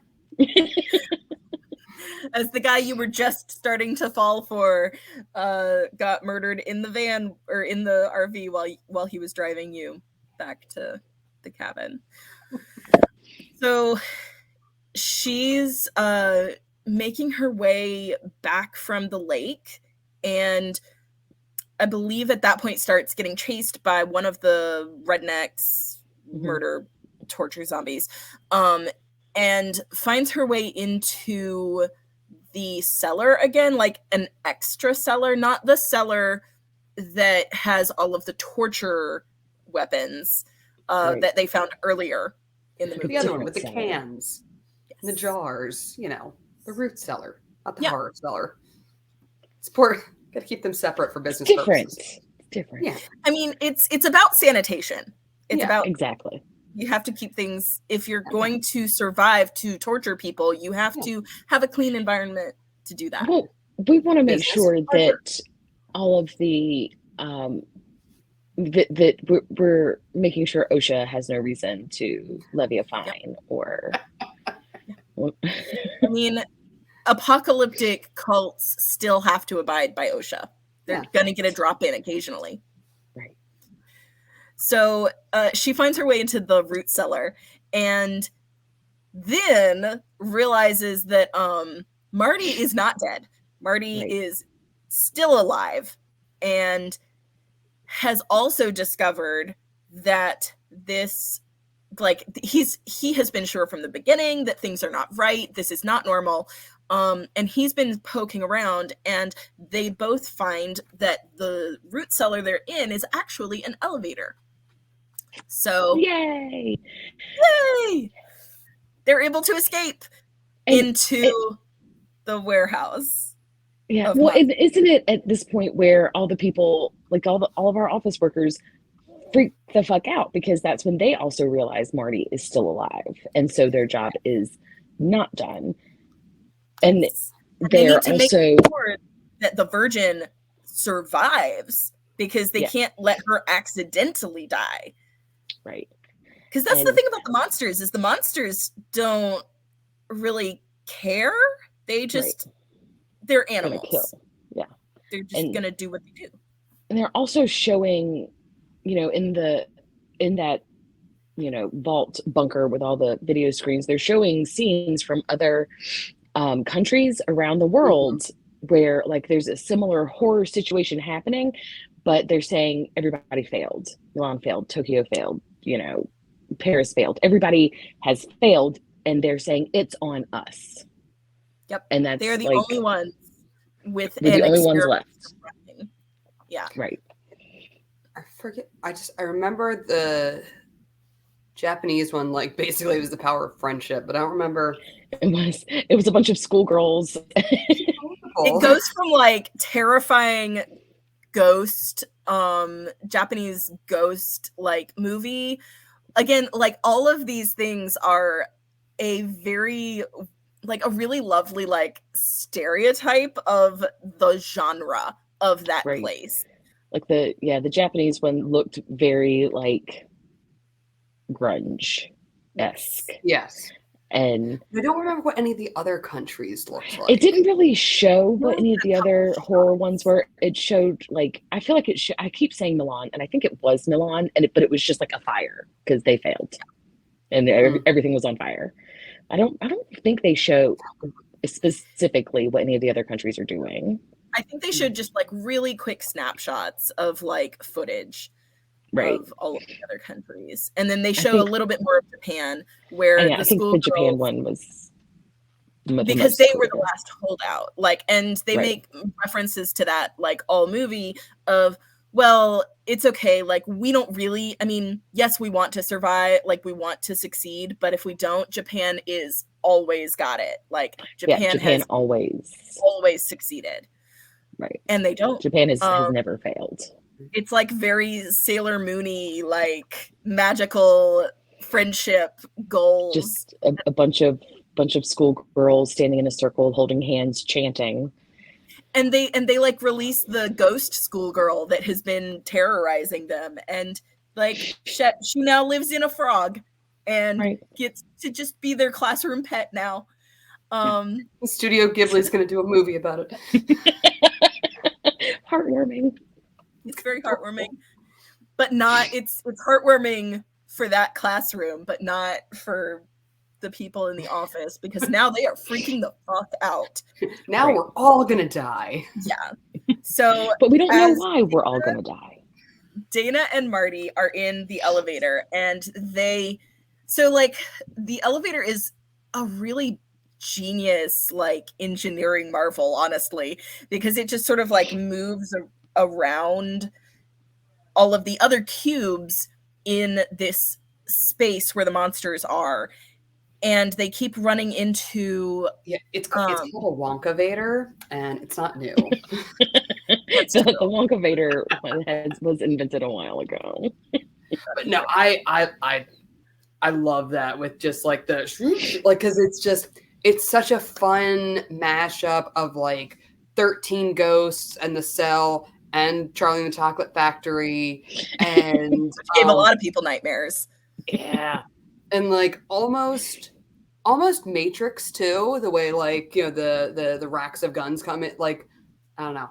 As the guy you were just starting to fall for got murdered in the van or in the RV while he was driving you back to the cabin. So she's making her way back from the lake, and I believe at that point starts getting chased by one of the rednecks, murder, torture zombies, and finds her way into the cellar again, like an extra cellar, not the cellar that has all of the torture weapons that they found earlier in the movie. The other one with the cans and the jars, you know. The root cellar, not the horror cellar. It's poor. Got to keep them separate for business purposes. It's different. Yeah. I mean, it's about sanitation. It's about exactly. You have to keep things. If you're going to survive to torture people, you have to have a clean environment to do that. Well, we want to make sure that all of the that we're making sure OSHA has no reason to levy a fine or. I mean, apocalyptic cults still have to abide by OSHA. They're going to get a drop in occasionally. Right. So she finds her way into the root cellar and then realizes that Marty is not dead. Marty is still alive and has also discovered that this, like, he has been sure from the beginning that things are not right. This is not normal. And he's been poking around, and they both find that the root cellar they're in is actually an elevator. So yay! They're able to escape into the warehouse. Yeah. Well, isn't it at this point where all the people, like all of our office workers, freak the fuck out because that's when they also realize Marty is still alive, and so their job is not done. And they need to make sure that the Virgin survives because they can't let her accidentally die. Right. Because that's the thing about the monsters is the monsters don't really care. They just they're animals. Yeah. They're just gonna do what they do. And they're also showing, in that vault bunker with all the video screens, they're showing scenes from other countries around the world where like there's a similar horror situation happening, but they're saying everybody failed. Milan failed, Tokyo failed, Paris failed. Everybody has failed, and they're saying it's on us. Yep. And that's they're the only ones with the only ones left. Yeah. Right. I forget. I remember the Japanese one, like basically it was the power of friendship, but I don't remember. It was a bunch of schoolgirls. It goes from like terrifying ghost, Japanese ghost like movie. Again, like all of these things are a really lovely like stereotype of the genre of that place. Like the Japanese one looked very like grunge-esque. Yes. And I don't remember what any of the other countries looked like. It didn't really show what any of the other horror ones were. It showed like, I feel like I keep saying Milan, and I think it was Milan, but it was just like a fire because they failed, and everything was on fire. I don't think they show specifically what any of the other countries are doing. I think they showed just like really quick snapshots of like footage of all of the other countries, and then they show a little bit more of Japan, where I think the Japan one was because they were the last holdout. Like, and they make references to that like all movie of, well, it's okay. Like, we don't really. I mean, yes, we want to survive. Like, we want to succeed, but if we don't, Japan is always got it. Like, Japan has always succeeded. Right, and they don't. Japan has never failed. It's like very Sailor Moon-y, like magical friendship goals. Just a bunch of schoolgirls standing in a circle, holding hands, chanting. And they like release the ghost schoolgirl that has been terrorizing them, and like she now lives in a frog, and gets to just be their classroom pet now. Studio Ghibli's going to do a movie about it. Heartwarming. It's very heartwarming, but not. It's heartwarming for that classroom, but not for the people in the office, because now they are freaking the fuck out. Now we're all gonna die. Yeah. So, but we don't know why we're all gonna die. Dana and Marty are in the elevator, and the elevator is a really genius like engineering marvel, honestly, because it just sort of like moves around all of the other cubes in this space where the monsters are, and they keep running into it's called a Wonkavator, and it's not new. The Wonkavator was invented a while ago. But no, I love that with just like the like, because it's such a fun mashup of like 13 Ghosts and The Cell and Charlie and the Chocolate Factory, and gave a lot of people nightmares. Yeah. And like almost almost Matrix too, the way like, you know, the racks of guns come in, like, I don't know.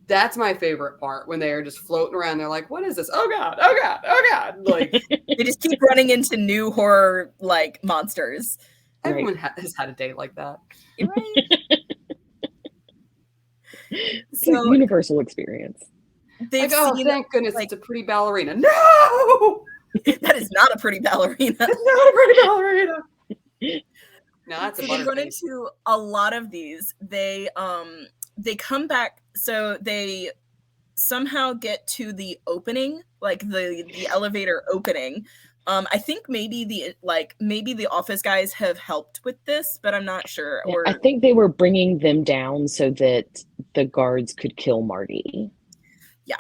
That's my favorite part, when they are just floating around. They're like, what is this? Oh God, oh God, oh God. Like they just keep running into new horror like monsters. Everyone has had a day like that. You're right. It's a universal experience. Like, oh, thank goodness, like, it's a pretty ballerina. No! That is not a pretty ballerina. It's not a pretty ballerina. No, that's a butterface. They run into a lot of these. They come back, so they somehow get to the opening, like the elevator opening. I think maybe the office guys have helped with this, but I'm not sure. Yeah, I think they were bringing them down so that the guards could kill Marty. Yeah.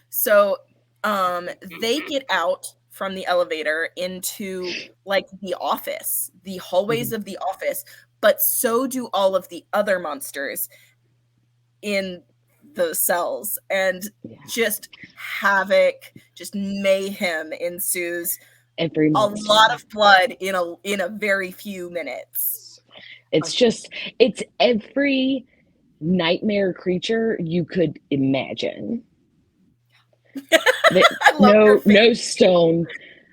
So they get out from the elevator into like the office, the hallways of the office, but so do all of the other monsters in the cells, and just havoc, just mayhem ensues. A lot of blood in a very few minutes. It's every nightmare creature you could imagine. No stone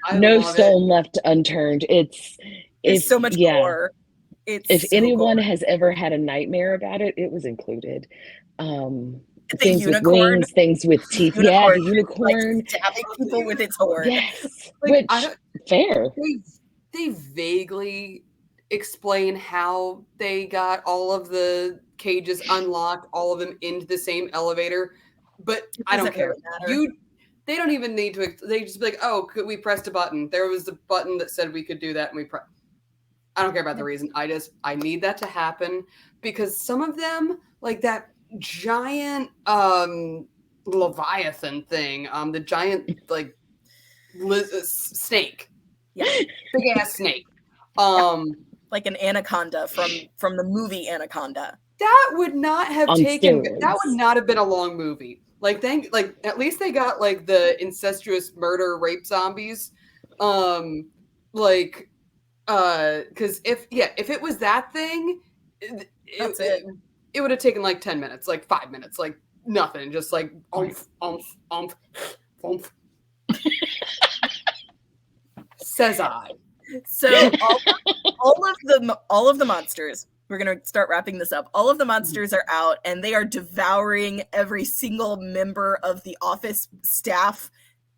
left unturned. It's so much gore. If anyone has ever had a nightmare about it, it was included. Things with wings, things with teeth. Yeah, the unicorn. Like stabbing people with its horn. Yes. Like, fair. They vaguely explain how they got all of the cages unlocked, all of them into the same elevator, but I don't care. They don't even need to. They just be like, oh, we pressed a button. There was the button that said we could do that, and we pressed. I don't care about the reason. I need that to happen, because some of them, like that giant Leviathan thing, the giant like snake, big ass snake, like an anaconda from the movie Anaconda. That would not have that would not have been a long movie. Like at least they got like the incestuous murder rape zombies, because if it was that thing, it would have taken like 10 minutes, like 5 minutes, like nothing, just like oomph, oomph, oomph, oomph. Says I. So all of the monsters, we're going to start wrapping this up. All of the monsters are out, and they are devouring every single member of the office staff,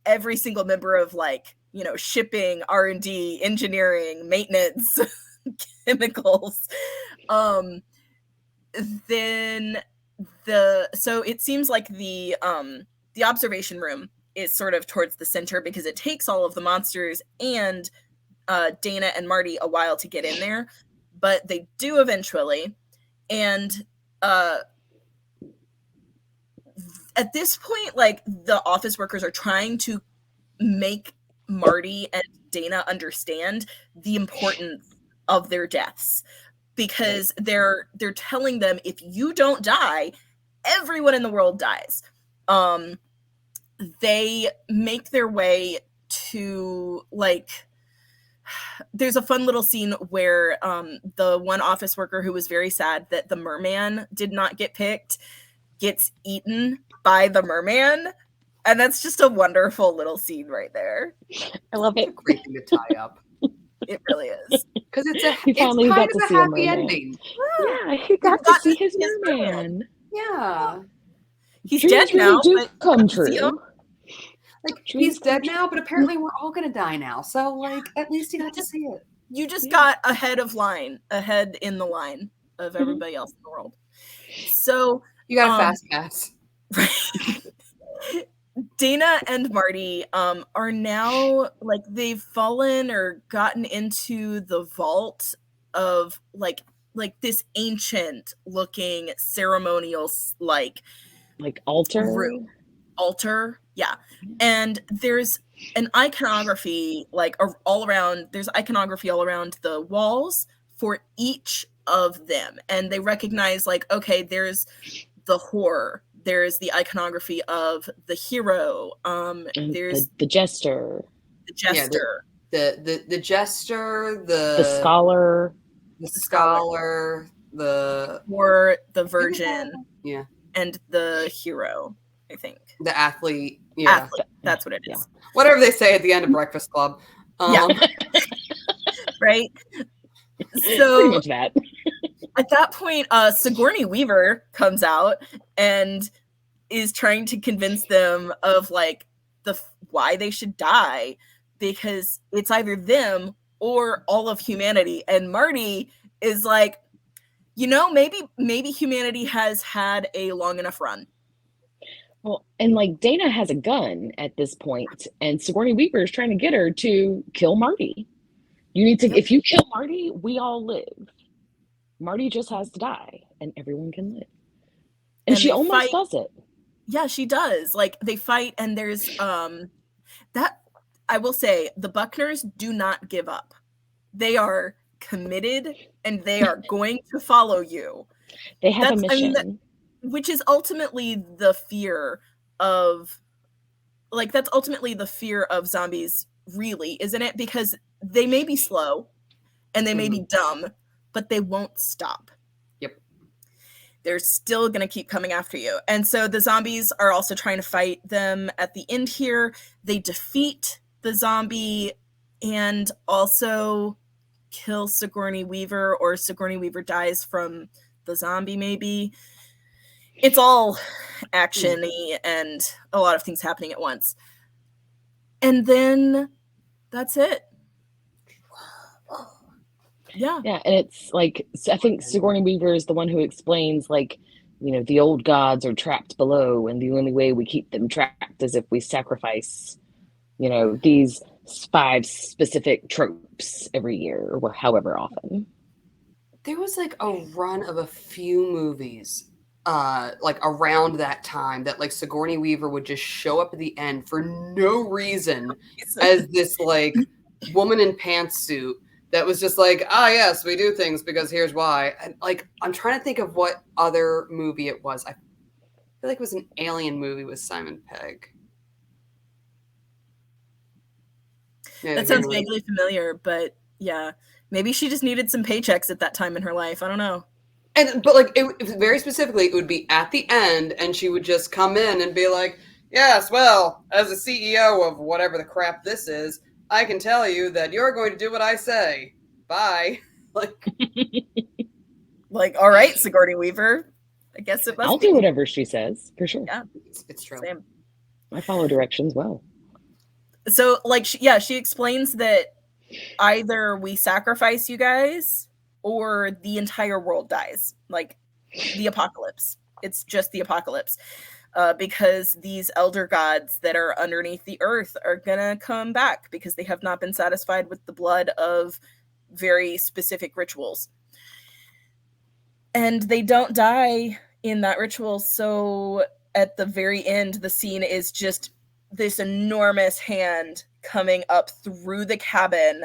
every single member of, like, you know, shipping, R&D, engineering, maintenance, chemicals. So it seems like the observation room is sort of towards the center, because it takes all of the monsters and Dana and Marty a while to get in there, but they do eventually. And at this point, like, the office workers are trying to make Marty and Dana understand the importance of their deaths, because they're telling them, if you don't die, everyone in the world dies. They make their way to, like, there's a fun little scene where the one office worker who was very sad that the merman did not get picked gets eaten by the merman, and that's just a wonderful little scene right there. I love it. It's a great thing to tie up. It really is, because it's kind of a happy ending. Yeah, he got to see his merman. Yeah, he's dead now. But come true. Like, he's dead now, but apparently we're all gonna die now. So, like, at least you got to see it. You just got ahead in the line of everybody else in the world. So you got a fast pass. Right. Dana and Marty are now, like, they've fallen or gotten into the vault of like this ancient looking ceremonial like altar room. Yeah. And there's an iconography all around the walls for each of them, and they recognize, like, okay, there's the horror, there's the iconography of the hero, there's the jester, yeah, the jester, the scholar, or the virgin, yeah, and the hero, I think. The athlete, yeah. Athlete, that's what it is. Yeah. Whatever they say at the end of Breakfast Club. Right? So pretty much that. At that point, Sigourney Weaver comes out and is trying to convince them of like why they should die, because it's either them or all of humanity. And Marty is like, maybe humanity has had a long enough run. Well, and like Dana has a gun at this point, and Sigourney Weaver is trying to get her to kill Marty. You need to, if you kill Marty, we all live. Marty just has to die, and everyone can live. And she almost does it. Yeah, she does. Like, they fight, and there's that I will say, the Buckners do not give up. They are committed, and they are going to follow you. They have a mission. Which is ultimately the fear of, like, that's ultimately the fear of zombies, really, isn't it? Because they may be slow, and they may be dumb, but they won't stop. Yep. They're still going to keep coming after you. And so the zombies are also trying to fight them at the end here. They defeat the zombie and also kill Sigourney Weaver, or Sigourney Weaver dies from the zombie, maybe. It's all action-y and a lot of things happening at once. And then that's it. Yeah. Yeah, and it's like, I think Sigourney Weaver is the one who explains, like, the old gods are trapped below, and the only way we keep them trapped is if we sacrifice, these 5 specific tropes every year, or however often. There was like a run of a few movies like around that time that like Sigourney Weaver would just show up at the end for no reason as this like woman in pantsuit that was just like, yes, we do things because here's why. And like, I'm trying to think of what other movie it was. I feel like it was an alien movie with Simon Pegg. Yeah, that sounds vaguely familiar, but yeah, maybe she just needed some paychecks at that time in her life. I don't know. But like, it very specifically, it would be at the end, and she would just come in and be like, yes, well, as a CEO of whatever the crap this is, I can tell you that you're going to do what I say. Bye. Like, all right, Sigourney Weaver. I guess it must I'll do whatever she says, for sure. Yeah, it's true. Same. I follow directions well. So, like, she explains that either we sacrifice you guys or the entire world dies. Like, the apocalypse. It's just the apocalypse. Because these elder gods that are underneath the earth are gonna come back because they have not been satisfied with the blood of very specific rituals. And they don't die in that ritual, so at the very end, the scene is just this enormous hand coming up through the cabin,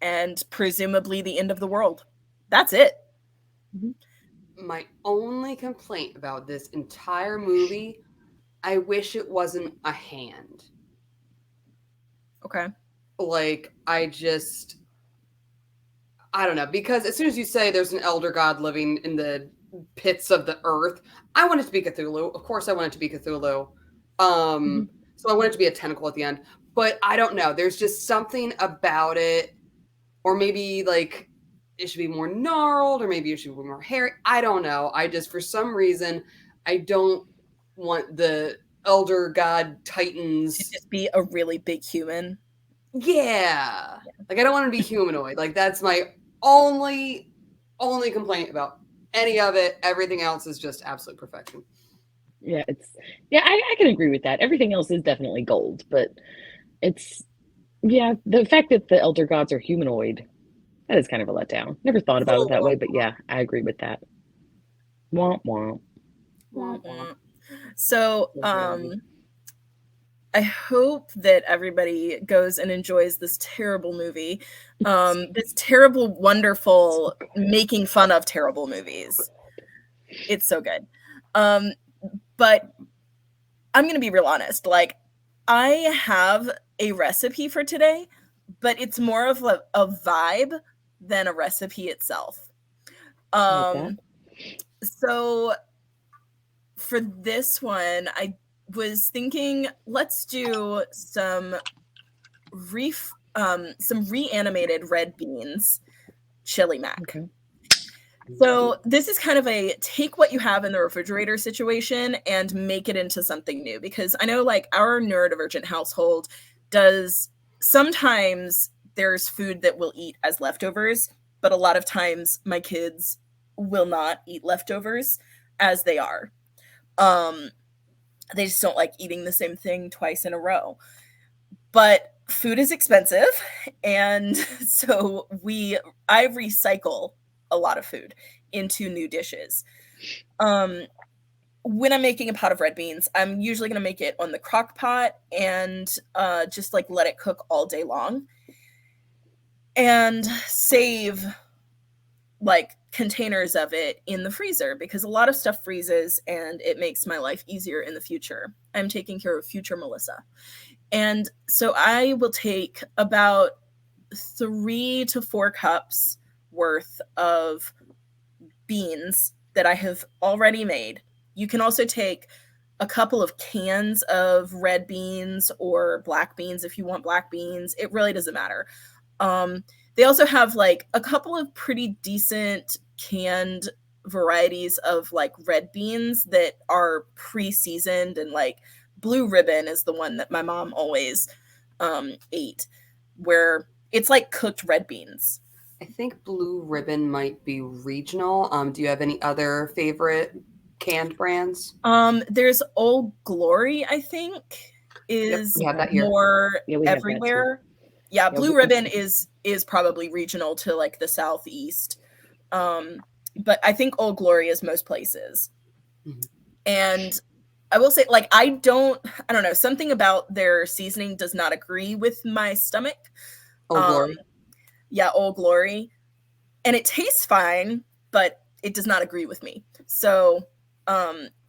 and presumably the end of the world. That's it. Mm-hmm. My only complaint about this entire movie, I wish it wasn't a hand. Okay. Like, I don't know, because as soon as you say there's an elder god living in the pits of the earth, I want it to be Cthulhu. Of course I want it to be Cthulhu. So I want it to be a tentacle at the end. But I don't know. There's just something about it. Or maybe, like, it should be more gnarled, or maybe it should be more hairy. I don't know. I just, for some reason, I don't want the elder god titans to just be a really big human. Yeah. Like, I don't want to be humanoid. Like, that's my only complaint about any of it. Everything else is just absolute perfection. Yeah, I can agree with that. Everything else is definitely gold, but the fact that the elder gods are humanoid, that is kind of a letdown. Never thought about it that way, but yeah, I agree with that. Womp womp. Womp womp. So, I hope that everybody goes and enjoys this terrible movie. This terrible, wonderful, making fun of terrible movies. It's so good. But I'm going to be real honest. Like, I have a recipe for today, but it's more of a vibe than a recipe itself. So for this one, I was thinking, let's do some reanimated red beans chili mac. Okay. So this is kind of a take what you have in the refrigerator situation and make it into something new, because I know like our neurodivergent household does sometimes there's food that we'll eat as leftovers, but a lot of times my kids will not eat leftovers as they are. They just don't like eating the same thing twice in a row. But food is expensive, and so I recycle a lot of food into new dishes. When I'm making a pot of red beans, I'm usually going to make it on the crock pot and just like let it cook all day long and save like containers of it in the freezer, because a lot of stuff freezes and it makes my life easier in the future. I'm taking care of future Melissa. And so I will take about 3 to 4 cups worth of beans that I have already made. You can also take a couple of cans of red beans or black beans if you want black beans. It really doesn't matter. They also have like a couple of pretty decent canned varieties of like red beans that are pre-seasoned, and like Blue Ribbon is the one that my mom always ate, where it's like cooked red beans. I think Blue Ribbon might be regional. Do you have any other favorite canned brands? There's Old Glory, I think, is more everywhere. Yeah, Blue Ribbon is probably regional to like the southeast. But I think Old Glory is most places. Mm-hmm. And I will say, like, I don't know, something about their seasoning does not agree with my stomach. Old Glory. Yeah, Old Glory. And it tastes fine, but it does not agree with me. So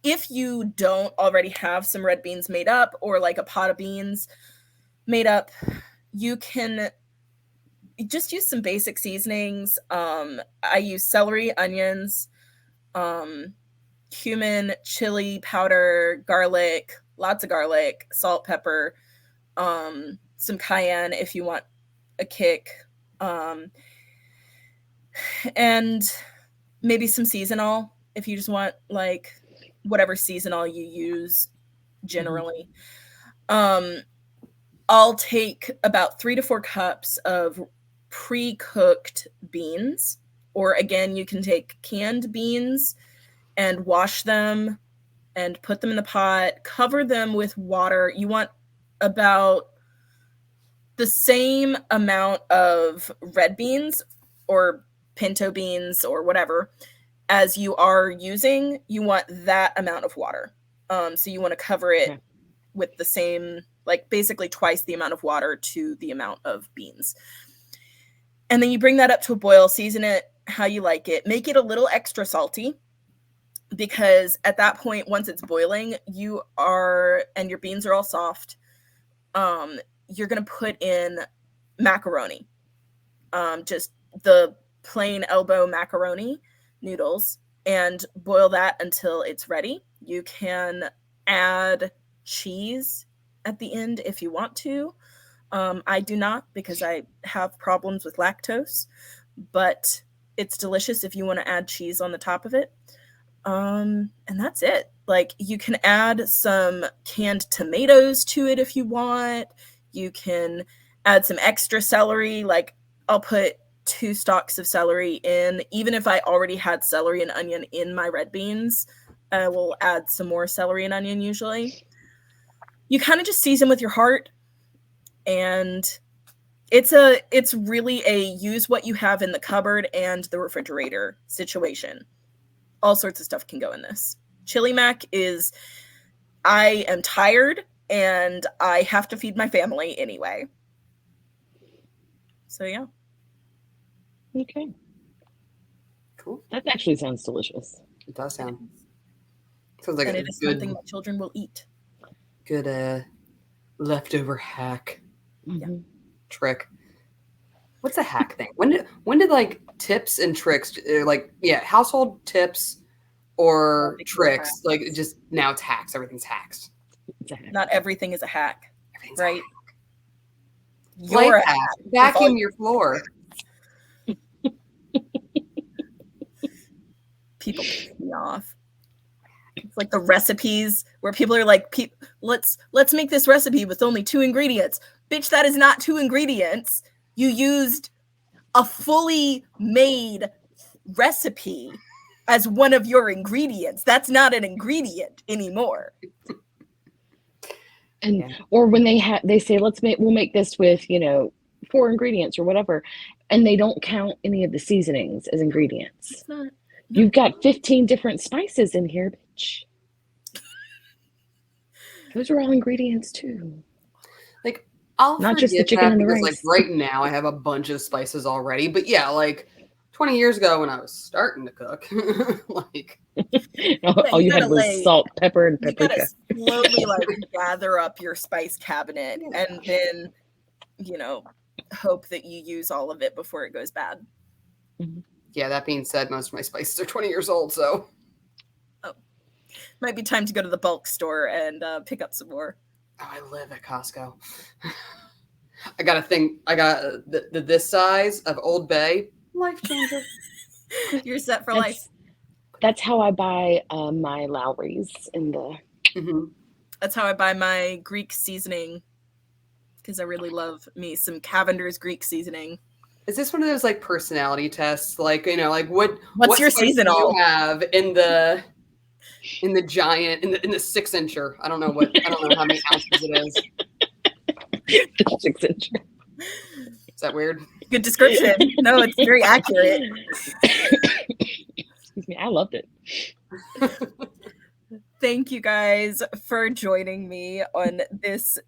if you don't already have some red beans made up or like a pot of beans made up, you can just use some basic seasonings. I use celery, onions, cumin, chili powder, garlic, lots of garlic, salt, pepper, some cayenne if you want a kick, and maybe some seasonal if you just want like whatever seasonal you use generally. I'll take about 3 to 4 cups of pre-cooked beans, or again, you can take canned beans and wash them and put them in the pot, cover them with water. You want about the same amount of red beans or pinto beans or whatever as you are using. You want that amount of water. So you want to cover it with the same, like basically twice the amount of water to the amount of beans. And then you bring that up to a boil, season it how you like it, make it a little extra salty, because at that point, once it's boiling, and your beans are all soft, you're going to put in macaroni, just the plain elbow macaroni noodles, and boil that until it's ready. You can add cheese at the end if you want to. I do not, because I have problems with lactose, but it's delicious if you want to add cheese on the top of it. And that's it. Like, you can add some canned tomatoes to it if you want. You can add some extra celery. Like, I'll put 2 stalks of celery in. Even if I already had celery and onion in my red beans, I will add some more celery and onion usually. You kind of just season with your heart, and it's really a use what you have in the cupboard and the refrigerator situation. All sorts of stuff can go in this. Chili mac is, I am tired and I have to feed my family anyway. So yeah. Okay. Cool. That actually sounds delicious. It does sound. Sounds like it is something that children will eat. Good leftover hack. Mm-hmm. Trick. What's a hack thing? When did like tips and tricks, like, yeah, household tips or tricks, like, just now it's hacks. Everything's hacks. Not everything is a hack, right? Your hack. Vacuum your floor. People piss me off. It's like the recipes where people are like, let's make this recipe with only 2 ingredients. Bitch, that is not 2 ingredients. You used a fully made recipe as one of your ingredients. That's not an ingredient anymore. And or when they say we'll make this with 4 ingredients or whatever, and they don't count any of the seasonings as ingredients. You've got 15 different spices in here, bitch. Those are all ingredients too. Like, I'll not just the chicken and the rice. Like, right now I have a bunch of spices already, but yeah, like 20 years ago when I was starting to cook, like all you had was salt, pepper, and paprika. You gotta slowly like gather up your spice cabinet and then hope that you use all of it before it goes bad. Mm-hmm. Yeah, that being said, most of my spices are 20 years old, so might be time to go to the bulk store and pick up some more. Oh, I live at Costco. I got this size of Old Bay. Life changer. You're set for life. That's how I buy my Lowry's in the. Mm-hmm. That's how I buy my Greek seasoning, because I really love me some Cavender's Greek seasoning. Is this one of those like personality tests? Like, like what's your seasonal you have in the giant in the 6-incher? I don't know how many ounces it is. 6-incher. Is that weird? Good description. No, it's very accurate. Excuse me, I loved it. Thank you guys for joining me on this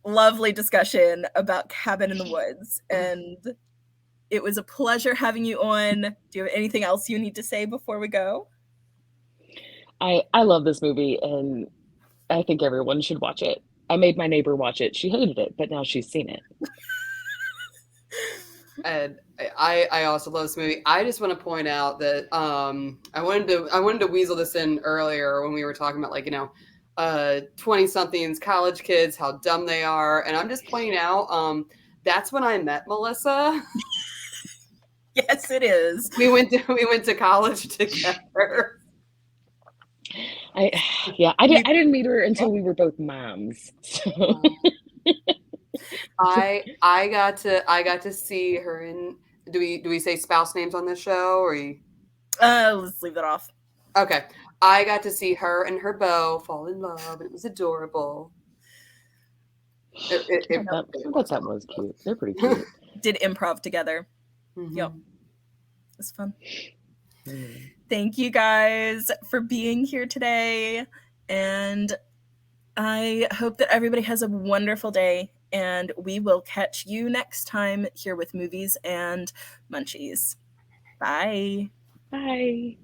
lovely discussion about Cabin in the Woods. And it was a pleasure having you on. Do you have anything else you need to say before we go? I love this movie, and I think everyone should watch it. I made my neighbor watch it. She hated it, but now she's seen it. And I also love this movie. I just want to point out that I wanted to weasel this in earlier when we were talking about 20-somethings, college kids, how dumb they are, and I'm just pointing out that's when I met Melissa. Yes, it is. We went to college together. I didn't meet her until we were both moms. So. I got to see her in. Do we say spouse names on this show, or let's leave that off. Okay, I got to see her and her beau fall in love, and it was adorable. I thought that was cute. They're pretty cute. Did improv together. Mm-hmm. Yep, it's fun. Thank you guys for being here today, and I hope that everybody has a wonderful day, and we will catch you next time here with Movies and Munchies. Bye. Bye.